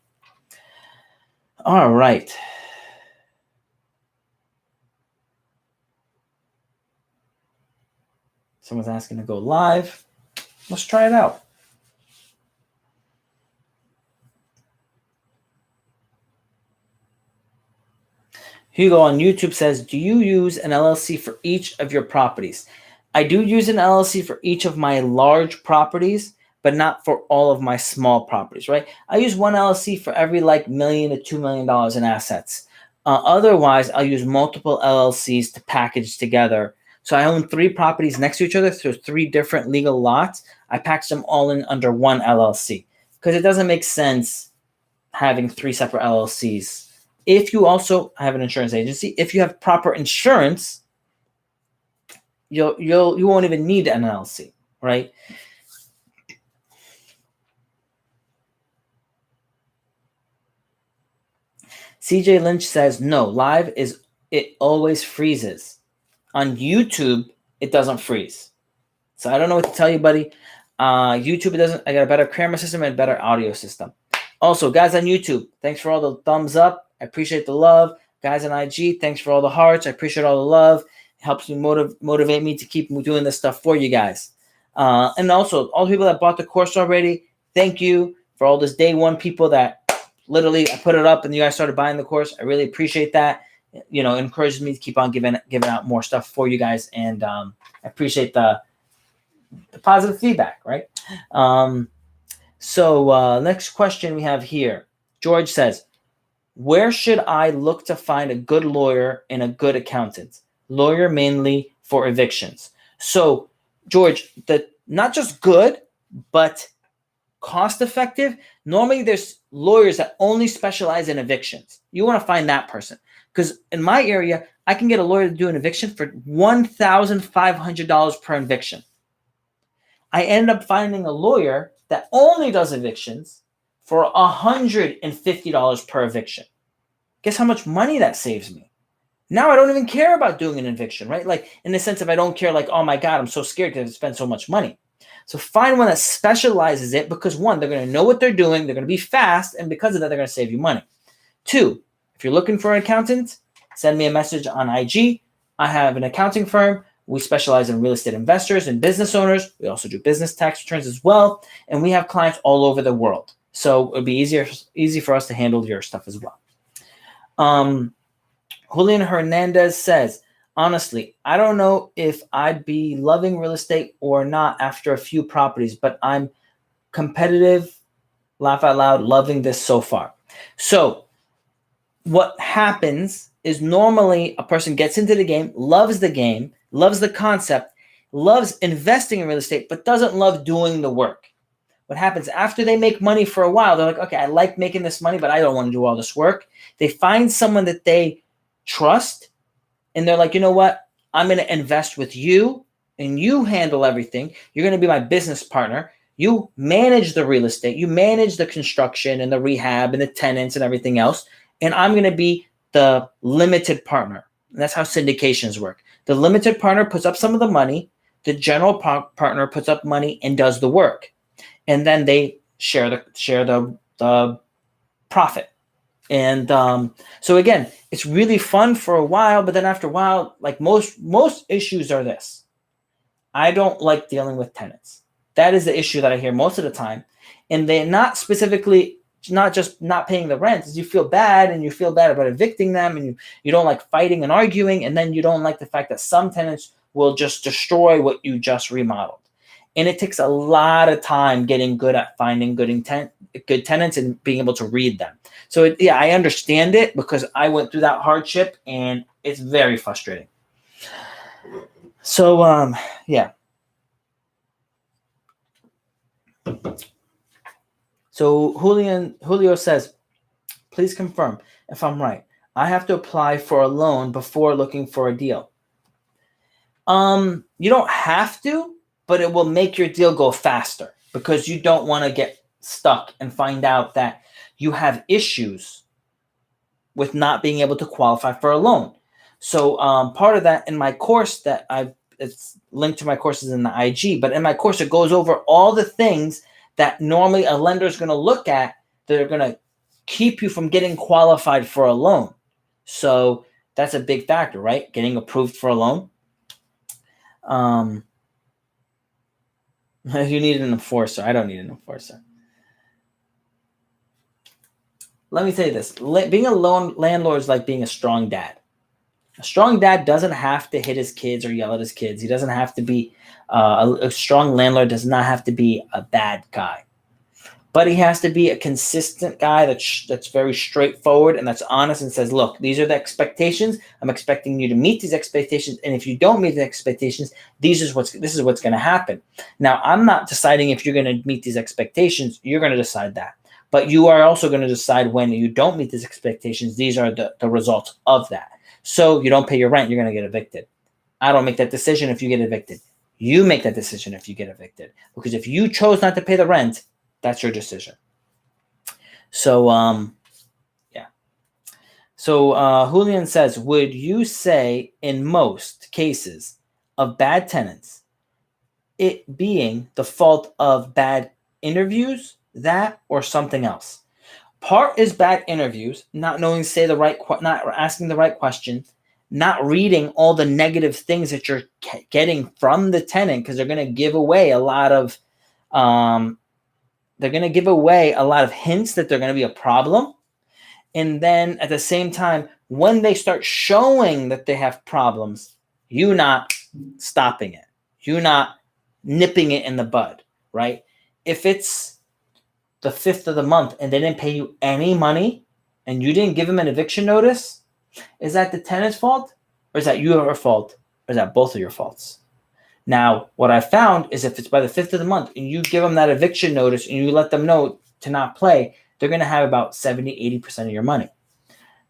All right. Someone's asking to go live. Let's try it out. Hugo on YouTube says, do you use an LLC for each of your properties? I do use an LLC for each of my large properties, but not for all of my small properties, right? I use one LLC for every like $1 million to $2 million in assets. Otherwise, I'll use multiple LLCs to package together. So I own 3 properties next to each other through 3 different legal lots. I package them all in under one LLC because it doesn't make sense having 3 separate LLCs. If you also have an insurance agency, if you have proper insurance, you won't even need an LLC, right? CJ Lynch says, no, live it always freezes. On YouTube, it doesn't freeze. So I don't know what to tell you, buddy. YouTube, it doesn't. I got a better camera system and a better audio system. Also, guys on YouTube, thanks for all the thumbs up. I appreciate the love. Guys on IG, thanks for all the hearts. I appreciate all the love. It helps me motivate me to keep doing this stuff for you guys. And also, all the people that bought the course already, thank you for all this day one people that literally I put it up and you guys started buying the course. I really appreciate that. You know, it encourages me to keep on giving out more stuff for you guys. And I appreciate the positive feedback, right? So next question we have here. George says, where should I look to find a good lawyer and a good accountant? Lawyer mainly for evictions. So, George, not just good, but cost effective. Normally, there's lawyers that only specialize in evictions. You want to find that person. Because in my area, I can get a lawyer to do an eviction for $1,500 per eviction. I ended up finding a lawyer that only does evictions for $150 per eviction. Guess how much money that saves me? Now I don't even care about doing an eviction, right? Like in the sense of I don't care like, oh my God, I'm so scared to spend so much money. So find one that specializes it because 1, they're going to know what they're doing. They're going to be fast. And because of that, they're going to save you money. 2, if you're looking for an accountant, send me a message on IG. I have an accounting firm. We specialize in real estate investors and business owners. We also do business tax returns as well. And we have clients all over the world. So it would be easy for us to handle your stuff as well. Julian Hernandez says, honestly, I don't know if I'd be loving real estate or not after a few properties, but I'm competitive, laugh out loud, loving this so far. So what happens is normally a person gets into the game, loves the concept, loves investing in real estate, but doesn't love doing the work. What happens after they make money for a while, they're like, okay, I like making this money, but I don't want to do all this work. They find someone that they trust, and they're like, you know what? I'm going to invest with you, and you handle everything. You're going to be my business partner. You manage the real estate. You manage the construction and the rehab and the tenants and everything else. And I'm going to be the limited partner. And that's how syndications work. The limited partner puts up some of the money. The general partner puts up money and does the work. And then they share the profit. And so again, it's really fun for a while, but then after a while, like most issues are this. I don't like dealing with tenants. That is the issue that I hear most of the time. And they're not just not paying the rent, is you feel bad about evicting them, and you don't like fighting and arguing, and then you don't like the fact that some tenants will just destroy what you just remodeled. And it takes a lot of time getting good at finding good tenants and being able to read them. So I understand it because I went through that hardship and it's very frustrating. So, yeah. So Julio says, please confirm if I'm right. I have to apply for a loan before looking for a deal. You don't have to, but it will make your deal go faster because you don't want to get stuck and find out that you have issues with not being able to qualify for a loan. So part of that in my course it's linked to my courses in the IG, but in my course, it goes over all the things that normally a lender is going to look at that are going to keep you from getting qualified for a loan. So that's a big factor, right? Getting approved for a loan. You need an enforcer. I don't need an enforcer. Let me say this. Being a landlord is like being a strong dad. A strong dad doesn't have to hit his kids or yell at his kids. He doesn't have to be a strong landlord does not have to be a bad guy. But he has to be a consistent guy that's very straightforward and that's honest and says, look, these are the expectations. I'm expecting you to meet these expectations. And if you don't meet the expectations, this is what's going to happen. Now, I'm not deciding if you're going to meet these expectations. You're going to decide that. But you are also going to decide when you don't meet these expectations. These are the results of that. So you don't pay your rent, you're going to get evicted. I don't make that decision if you get evicted. You make that decision if you get evicted. Because if you chose not to pay the rent, that's your decision. So, yeah. So Julian says, would you say in most cases of bad tenants, it being the fault of bad interviews, that, or something else? Part is bad interviews, not knowing not asking the right question, not reading all the negative things that you're getting from the tenant, because they're going to give away a lot of hints that they're going to be a problem. And then at the same time, when they start showing that they have problems, you not stopping it, you not nipping it in the bud, right? If it's the 5th of the month and they didn't pay you any money and you didn't give them an eviction notice, is that the tenant's fault, or is that your fault, or is that both of your faults? Now, what I found is if it's by the 5th of the month and you give them that eviction notice and you let them know to not play, they're going to have about 70-80% of your money.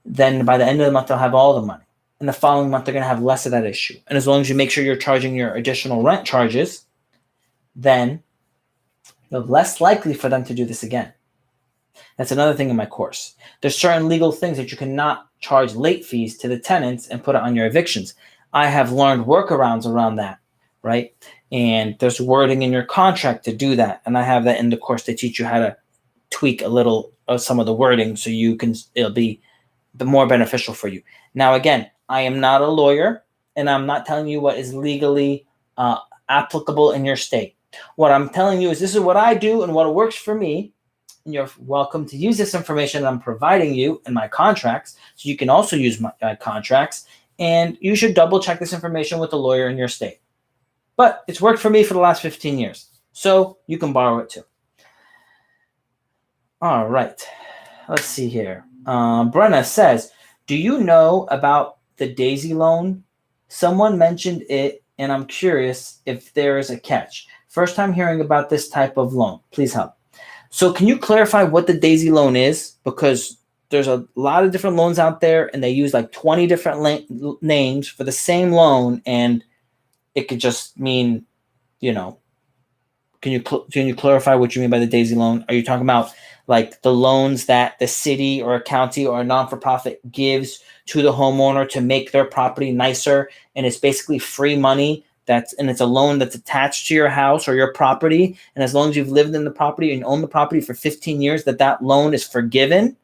Then by the end of the month, they'll have all the money. And the following month, they're going to have less of that issue. And as long as you make sure you're charging your additional rent charges, then they're less likely for them to do this again. That's another thing in my course. There's certain legal things that you cannot charge late fees to the tenants and put it on your evictions. I have learned workarounds around that, right? And there's wording in your contract to do that. And I have that in the course to teach you how to tweak a little of some of the wording so it'll be more beneficial for you. Now, again, I am not a lawyer and I'm not telling you what is legally applicable in your state. What I'm telling you is this is what I do and what works for me. And you're welcome to use this information that I'm providing you in my contracts. So you can also use my contracts. And you should double check this information with a lawyer in your state. But it's worked for me for the last 15 years. So you can borrow it too. All right. Let's see here. Brenna says, do you know about the Daisy loan? Someone mentioned it, and I'm curious if there is a catch. First time hearing about this type of loan. Please help. So can you clarify what the Daisy loan is? Because there's a lot of different loans out there, and they use like 20 different names for the same loan, and it could just mean, can you clarify what you mean by the Daisy loan? Are you talking about like the loans that the city or a county or a non-for-profit gives to the homeowner to make their property nicer, and it's basically free money? It's a loan that's attached to your house or your property, and as long as you've lived in the property and owned the property for 15 years, that loan is forgiven.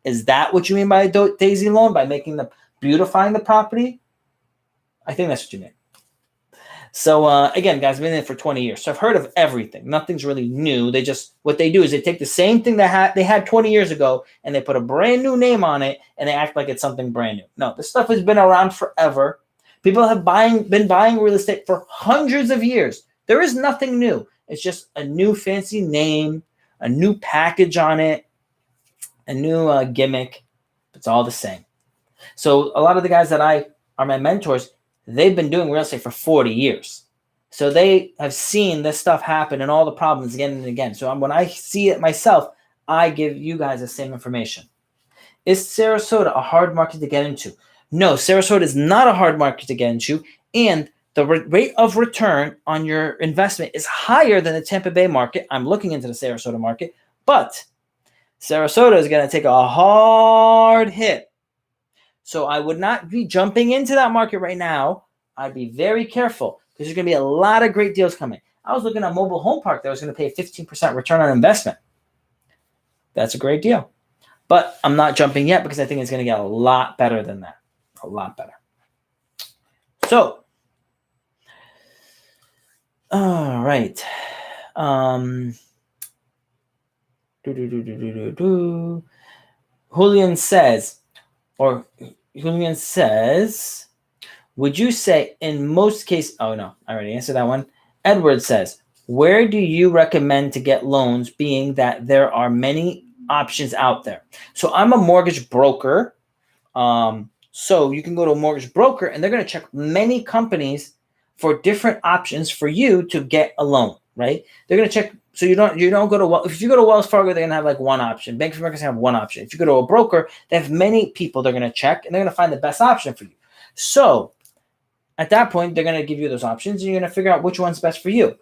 Is that what you mean by a Daisy loan? By beautifying the property? I think that's what you mean. So again, guys, I've been in it for 20 years, so I've heard of everything. Nothing's really new. What they do is they take the same thing that they had 20 years ago, and they put a brand new name on it, and they act like it's something brand new. No, this stuff has been around forever. People have been buying real estate for hundreds of years. There is nothing new. It's just a new fancy name, a new package on it, a new gimmick. It's all the same. So a lot of the guys that are my mentors, they've been doing real estate for 40 years. So they have seen this stuff happen and all the problems again and again. So when I see it myself, I give you guys the same information. Is Sarasota a hard market to get into? No, Sarasota is not a hard market to get into, and the rate of return on your investment is higher than the Tampa Bay market. I'm looking into the Sarasota market, but Sarasota is going to take a hard hit. So I would not be jumping into that market right now. I'd be very careful because there's going to be a lot of great deals coming. I was looking at mobile home park that was going to pay a 15% return on investment. That's a great deal. But I'm not jumping yet because I think it's going to get a lot better than that. A lot better. So, all right. Julian says, would you say in most cases, oh no, I already answered that one. Edward says, where do you recommend to get loans, being that there are many options out there? So I'm a mortgage broker. So you can go to a mortgage broker and they're going to check many companies for different options for you to get a loan, right? They're going to check. So you don't go to, if you go to Wells Fargo, they're going to have like one option. Bank of America's going to have one option. If you go to a broker, they have many people they're going to check and they're going to find the best option for you. So at that point, they're going to give you those options and you're going to figure out which one's best for you.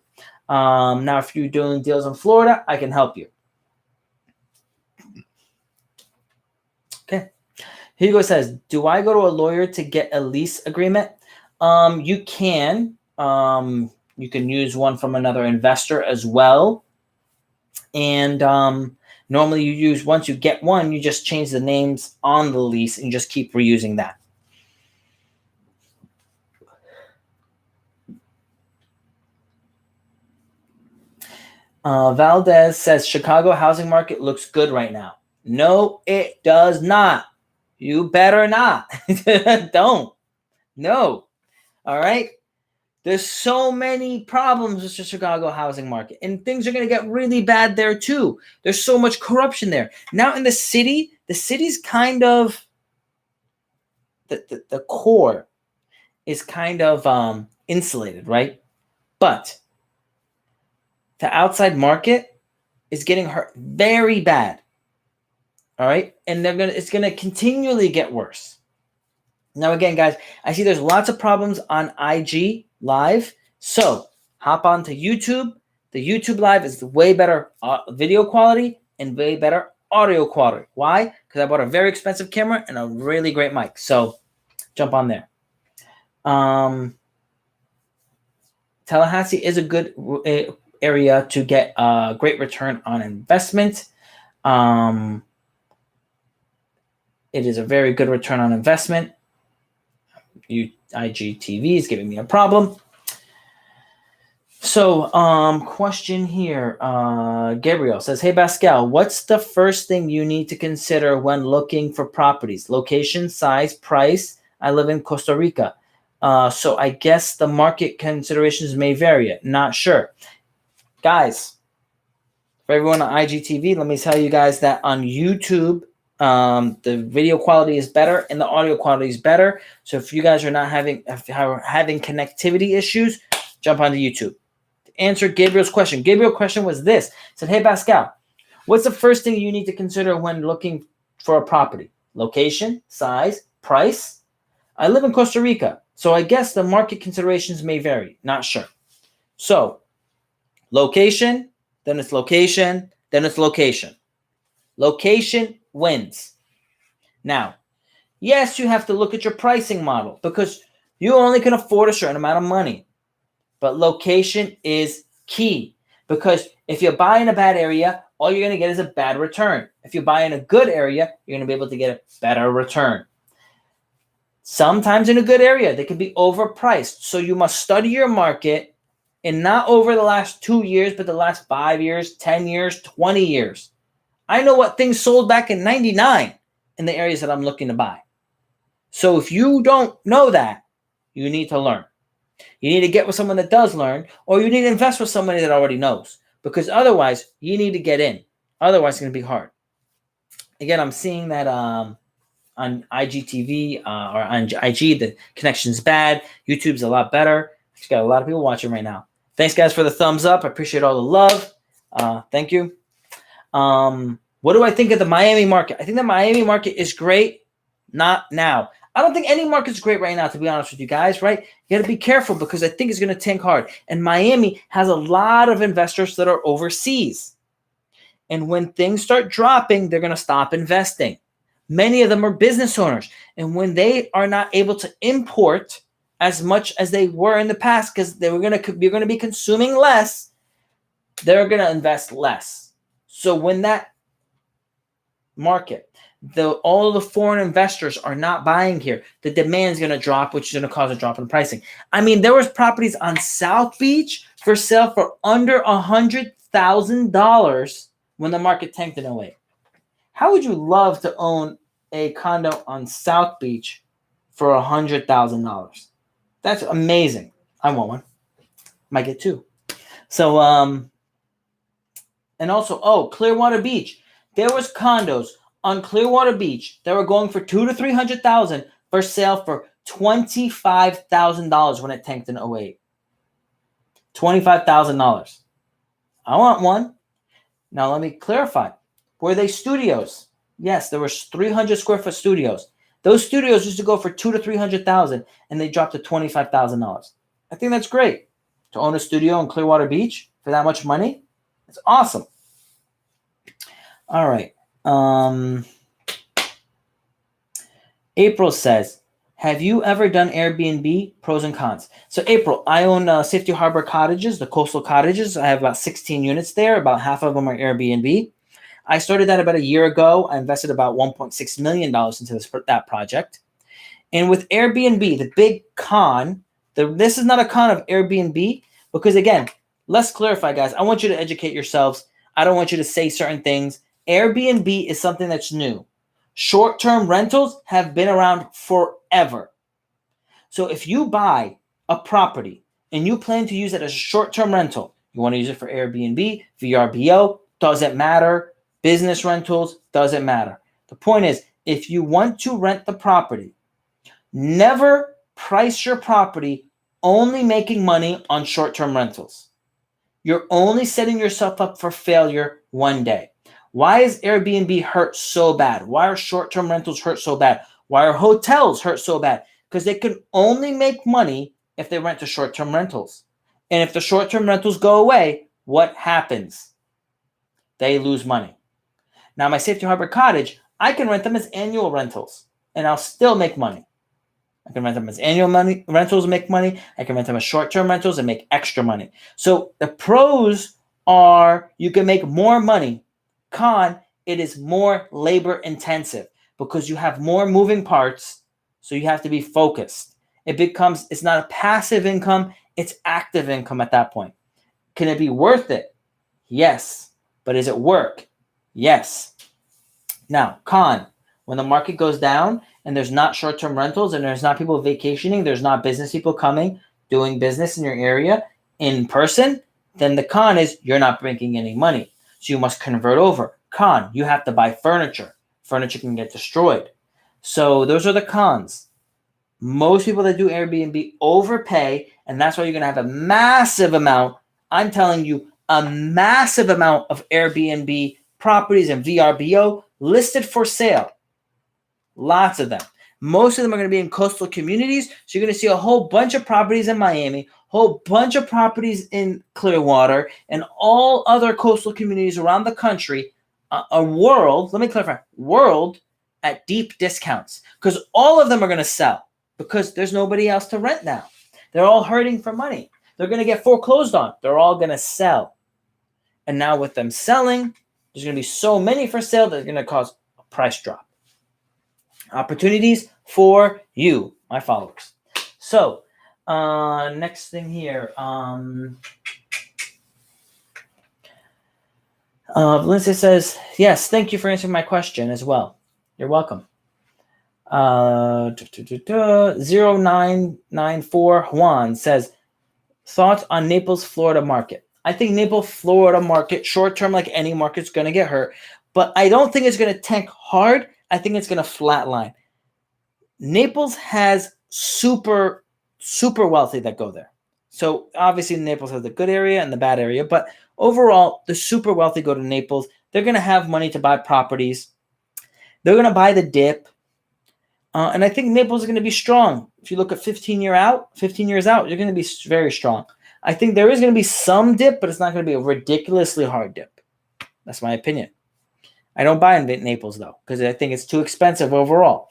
Now, if you're doing deals in Florida, I can help you. Okay. Hugo says, do I go to a lawyer to get a lease agreement? You can. You can use one from another investor as well. And normally you use, once you get one, you just change the names on the lease and you just keep reusing that. Valdez says, Chicago housing market looks good right now. No, it does not. You better not. Don't. No. All right. There's so many problems with the Chicago housing market, and things are going to get really bad there too. There's so much corruption there. Now in the city's kind of, the core is kind of insulated, right? But the outside market is getting hurt very bad. All right. And it's going to continually get worse. Now, again, guys, I see there's lots of problems on IG Live. So hop on to YouTube. The YouTube Live is way better video quality and way better audio quality. Why? Because I bought a very expensive camera and a really great mic. So jump on there. Tallahassee is a good area to get a great return on investment. It is a very good return on investment. IGTV is giving me a problem. So, question here. Gabriel says, hey, Pascal, what's the first thing you need to consider when looking for properties? Location, size, price. I live in Costa Rica. So I guess the market considerations may vary. Not sure. Guys, for everyone on IGTV, let me tell you guys that on YouTube, the video quality is better and the audio quality is better. So if you guys are not having connectivity issues, jump onto YouTube. To answer Gabriel's question. Gabriel's question was this. He said, hey, Pascal, what's the first thing you need to consider when looking for a property? Location, size, price. I live in Costa Rica, so I guess the market considerations may vary. Not sure. So location, then it's location, then it's location. Location wins. Now, yes, you have to look at your pricing model because you only can afford a certain amount of money. But location is key because if you buy in a bad area, all you're going to get is a bad return. If you buy in a good area, you're going to be able to get a better return. Sometimes in a good area, they can be overpriced. So you must study your market, and not over the last 2 years, but the last 5 years, 10 years, 20 years. I know what things sold back in 99 in the areas that I'm looking to buy. So if you don't know that, you need to learn. You need to get with someone that does learn, or you need to invest with somebody that already knows, because otherwise you need to get in. Otherwise it's going to be hard. Again, I'm seeing that on IGTV or on IG, the connection's bad. YouTube's a lot better. Just got a lot of people watching right now. Thanks, guys, for the thumbs up. I appreciate all the love. Thank you. What do I think of the Miami market? I think the Miami market is great. Not now. I don't think any market's great right now, to be honest with you guys, right? You got to be careful because I think it's going to tank hard. And Miami has a lot of investors that are overseas. And when things start dropping, they're going to stop investing. Many of them are business owners. And when they are not able to import as much as they were in the past because you're going to be consuming less, they're going to invest less. So when that market All the foreign investors are not buying here. The demand is going to drop, which is going to cause a drop in pricing. I mean, there was properties on South Beach for sale for under $100,000 when the market tanked in 08. How would you love to own a condo on South Beach for $100,000? That's amazing. I want one. Might get two. So, and also, Clearwater Beach. There was condos on Clearwater Beach that were going for $200,000 to $300,000 for sale for $25,000 when it tanked in 08. $25,000. I want one. Now let me clarify. Were they studios? Yes, there were 300 square foot studios. Those studios used to go for $200,000 to $300,000, and they dropped to $25,000. I think that's great. To own a studio in Clearwater Beach for that much money, it's awesome. All right. April says, have you ever done Airbnb? Pros and cons. So April, I own Safety Harbor Cottages, the coastal cottages. I have about 16 units there. About half of them are Airbnb. I started that about a year ago. I invested about $1.6 million into that project. And with Airbnb, the big con, this is not a con of Airbnb, because again, let's clarify, guys. I want you to educate yourselves. I don't want you to say certain things. Airbnb is something that's new. Short-term rentals have been around forever. So if you buy a property and you plan to use it as a short-term rental, you want to use it for Airbnb, VRBO, doesn't matter. Business rentals, doesn't matter. The point is, if you want to rent the property, never price your property only making money on short-term rentals. You're only setting yourself up for failure one day. Why is Airbnb hurt so bad? Why are short-term rentals hurt so bad? Why are hotels hurt so bad? Because they can only make money if they rent to short-term rentals. And if the short-term rentals go away, what happens? They lose money. Now, my Safety Harbor Cottage, I can rent them as annual rentals, and I'll still make money. I can rent them as annual rentals and make money. I can rent them as short-term rentals and make extra money. So the pros are you can make more money. Con, it is more labor intensive because you have more moving parts, so you have to be focused. It's not a passive income, it's active income at that point. Can it be worth it? Yes. But is it work? Yes. Now, con, when the market goes down and there's not short-term rentals and there's not people vacationing, there's not business people coming, doing business in your area in person, then the con is you're not making any money. So you must convert over. Con, you have to buy furniture. Furniture can get destroyed. So those are the cons. Most people that do Airbnb overpay, and that's why you're going to have a massive amount, I'm telling you, a massive amount of Airbnb properties and VRBO listed for sale. Lots of them. Most of them are going to be in coastal communities. So you're going to see a whole bunch of properties in Miami, whole bunch of properties in Clearwater, and all other coastal communities around the country. Let me clarify, world at deep discounts. Because all of them are going to sell because there's nobody else to rent now. They're all hurting for money. They're going to get foreclosed on. They're all going to sell. And now with them selling, there's going to be so many for sale that they're going to cause a price drop. Opportunities for you, my followers. So, next thing here. Lindsay says, yes, thank you for answering my question as well. You're welcome. 0994 Juan says, thoughts on Naples, Florida market. I think Naples, Florida market, short term, like any market, is going to get hurt. But I don't think it's going to tank hard. I think it's going to flatline. Naples has super, super wealthy that go there. So obviously Naples has the good area and the bad area. But overall, the super wealthy go to Naples. They're going to have money to buy properties. They're going to buy the dip. And I think Naples is going to be strong. If you look at 15 years out, you're going to be very strong. I think there is going to be some dip, but it's not going to be a ridiculously hard dip. That's my opinion. I don't buy in Naples, though, because I think it's too expensive overall.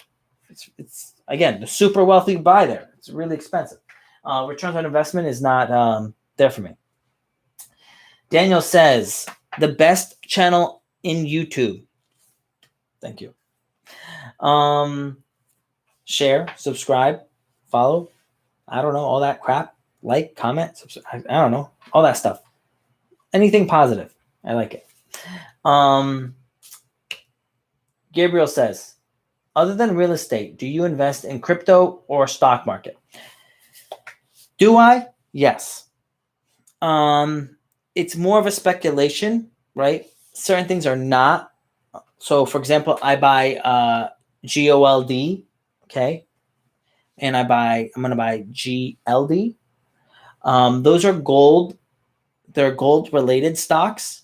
It's again, the super wealthy buy there. It's really expensive. Returns on investment is not there for me. Daniel says, the best channel in YouTube. Thank you. Share, subscribe, follow. I don't know, all that crap. Like, comment, subscribe. I don't know, all that stuff. Anything positive. I like it. Gabriel says, other than real estate, do you invest in crypto or stock market? Do I? Yes. It's more of a speculation, right? Certain things are not. So, for example, I buy GOLD, okay, and I'm going to buy GLD. Those are gold. They're gold related stocks.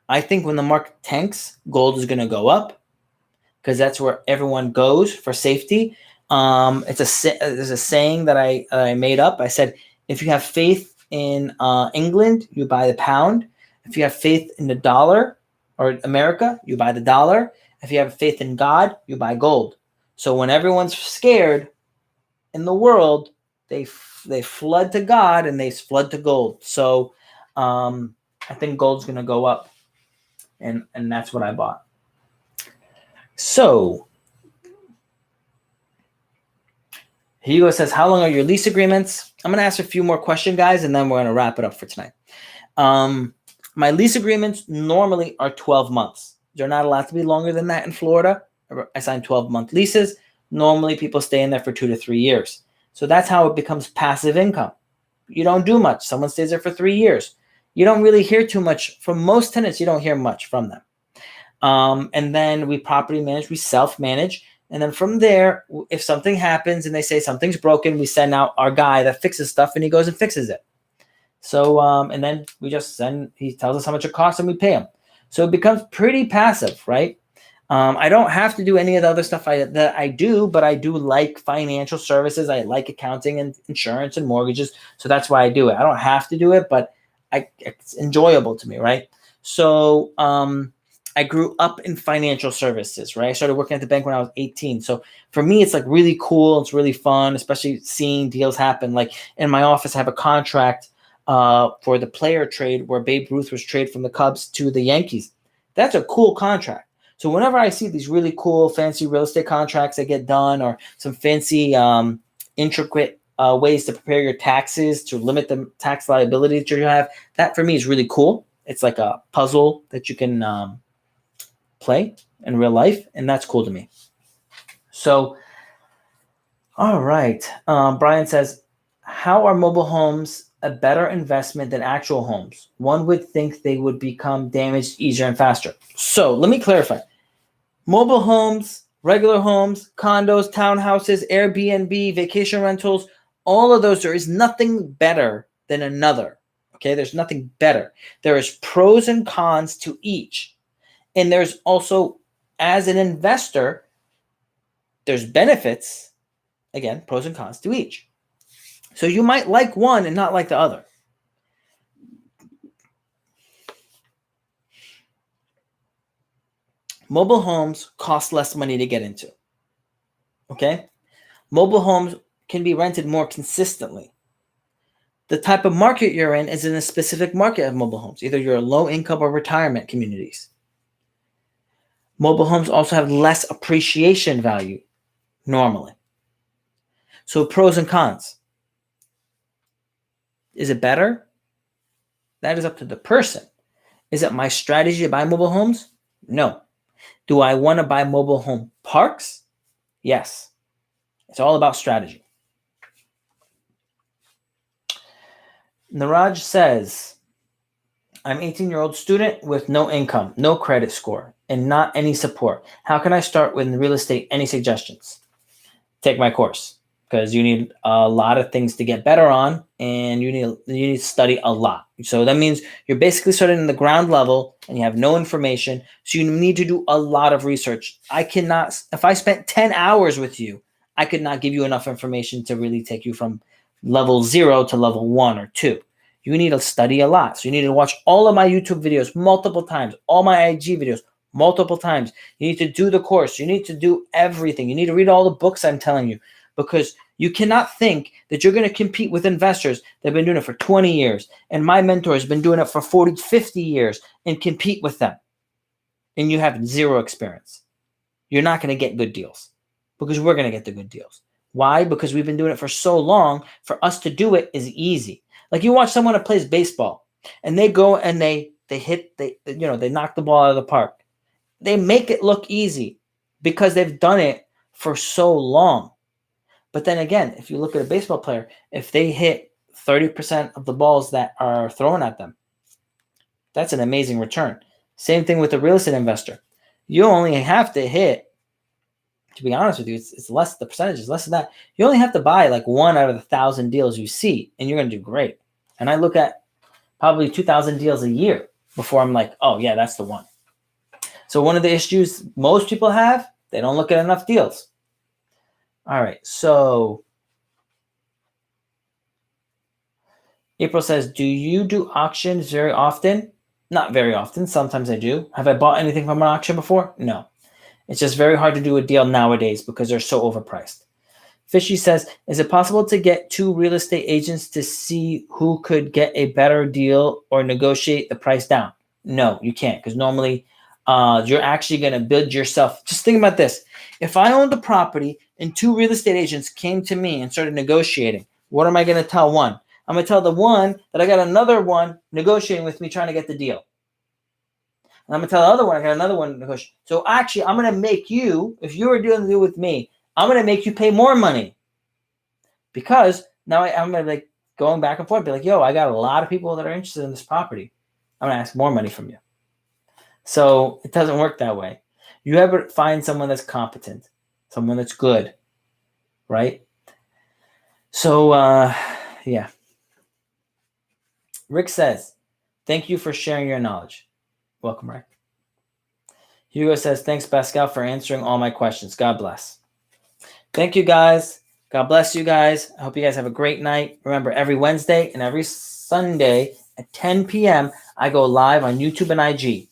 I think when the market tanks, gold is going to go up because that's where everyone goes for safety. There's a saying that I made up. I said, if you have faith in England, you buy the pound. If you have faith in the dollar or America, you buy the dollar. If you have faith in God, you buy gold. So when everyone's scared in the world, they flood to God and they flood to gold. So I think gold's going to go up, and that's what I bought. So Hugo says, how long are your lease agreements? I'm going to ask a few more questions, guys, and then we're going to wrap it up for tonight. My lease agreements normally are 12 months. They're not allowed to be longer than that in Florida. I signed 12-month leases. Normally, people stay in there for 2 to 3 years. So that's how it becomes passive income. You don't do much. Someone stays there for 3 years. You don't really hear too much from most tenants. You don't hear much from them. And then we property manage, we self-manage. And then from there, if something happens and they say something's broken, we send out our guy that fixes stuff and he goes and fixes it. So, and then we just he tells us how much it costs and we pay him. So it becomes pretty passive, right? I don't have to do any of the other stuff that I do, but I do like financial services. I like accounting and insurance and mortgages. So that's why I do it. I don't have to do it, but it's enjoyable to me, right? So I grew up in financial services, right? I started working at the bank when I was 18. So for me, it's like really cool. It's really fun, especially seeing deals happen. Like in my office, I have a contract for the player trade where Babe Ruth was traded from the Cubs to the Yankees. That's a cool contract. So whenever I see these really cool, fancy real estate contracts that get done, or some fancy, intricate ways to prepare your taxes to limit the tax liability that you have, that for me is really cool. It's like a puzzle that you can play in real life, and that's cool to me. So, all right. Brian says, how are mobile homes a better investment than actual homes? One would think they would become damaged easier and faster. So let me clarify. Mobile homes, regular homes, condos, townhouses, Airbnb, vacation rentals, all of those, there is nothing better than another. Okay, there's nothing better. There is pros and cons to each. And there's also, as an investor, there's benefits, again, pros and cons to each. So you might like one and not like the other. Mobile homes cost less money to get into. Okay? Mobile homes can be rented more consistently. The type of market you're in is in a specific market of mobile homes. Either you're low income or retirement communities. Mobile homes also have less appreciation value normally. So pros and cons. Is it better? That is up to the person. Is it my strategy to buy mobile homes? No. Do I want to buy mobile home parks? Yes. It's all about strategy. Niraj says, I'm 18-year-old student with no income, no credit score, and not any support. How can I start with real estate? Any suggestions? Take my course, because you need a lot of things to get better on, and you need to study a lot. So that means you're basically starting in the ground level and you have no information. So you need to do a lot of research. If I spent 10 hours with you, I could not give you enough information to really take you from level 0 to level 1 or 2. You need to study a lot. So you need to watch all of my YouTube videos multiple times, all my IG videos multiple times. You need to do the course. You need to do everything. You need to read all the books I'm telling you, because you cannot think that you're going to compete with investors that have been doing it for 20 years. And my mentor has been doing it for 40, 50 years and compete with them. And you have zero experience. you're not going to get good deals because we're going to get the good deals. Why? Because we've been doing it for so long. For us to do it is easy. Like you watch someone that plays baseball and they go and they knock the ball out of the park. They make it look easy because they've done it for so long. But then again, if you look at a baseball player, if they hit 30% of the balls that are thrown at them, that's an amazing return. Same thing with a real estate investor. You only have to hit, to be honest with you, it's less, the percentage is less than that. You only have to buy like 1 out of the 1,000 deals you see, and you're going to do great. And I look at probably 2,000 deals a year before I'm like, oh yeah, that's the one. So one of the issues most people have, they don't look at enough deals. All right, so April says, do you do auctions very often? Not very often. Sometimes I do. Have I bought anything from an auction before? No. It's just very hard to do a deal nowadays because they're so overpriced. Fishy says, is it possible to get 2 real estate agents to see who could get a better deal or negotiate the price down? No, you can't, because normally you're actually going to build yourself. Just think about this. If I owned a property and 2 real estate agents came to me and started negotiating, what am I going to tell one? I'm going to tell the one that I got another one negotiating with me trying to get the deal. And I'm going to tell the other one I got another one negotiating. So actually, I'm going to make you, if you were doing the deal with me, I'm going to make you pay more money. Because now I'm going to be going back and forth, be like, yo, I got a lot of people that are interested in this property. I'm going to ask more money from you. So it doesn't work that way. You ever find someone that's competent, someone that's good, right? So, yeah. Rick says, thank you for sharing your knowledge. Welcome, Rick. Hugo says, thanks, Pascal, for answering all my questions. God bless. Thank you, guys. God bless you guys. I hope you guys have a great night. Remember, every Wednesday and every Sunday at 10 p.m., I go live on YouTube and IG.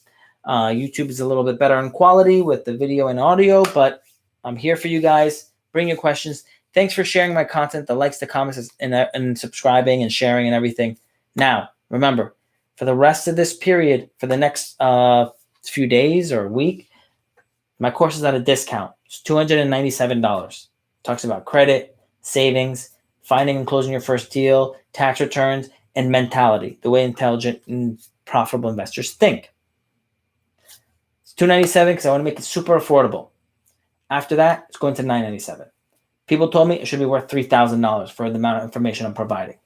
YouTube is a little bit better in quality with the video and audio, but I'm here for you guys. Bring your questions. Thanks for sharing my content, the likes, the comments, and subscribing and sharing and everything. Now, remember, for the rest of this period, for the next few days or week, my course is at a discount. It's $297. Talks about credit, savings, finding and closing your first deal, tax returns, and mentality, the way intelligent and profitable investors think. It's $297 because I want to make it super affordable. After that, it's going to $997. People told me it should be worth $3,000 for the amount of information I'm providing.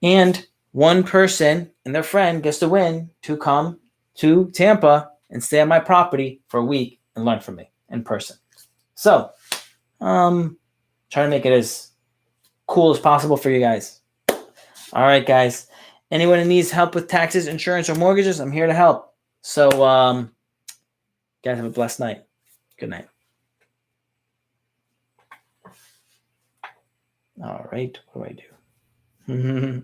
And one person and their friend gets to win to come to Tampa and stay on my property for a week and learn from me in person. So, try to make it as cool as possible for you guys. All right, guys. Anyone who needs help with taxes, insurance, or mortgages, I'm here to help. So, guys, have a blessed night. Good night. All right. What do I do?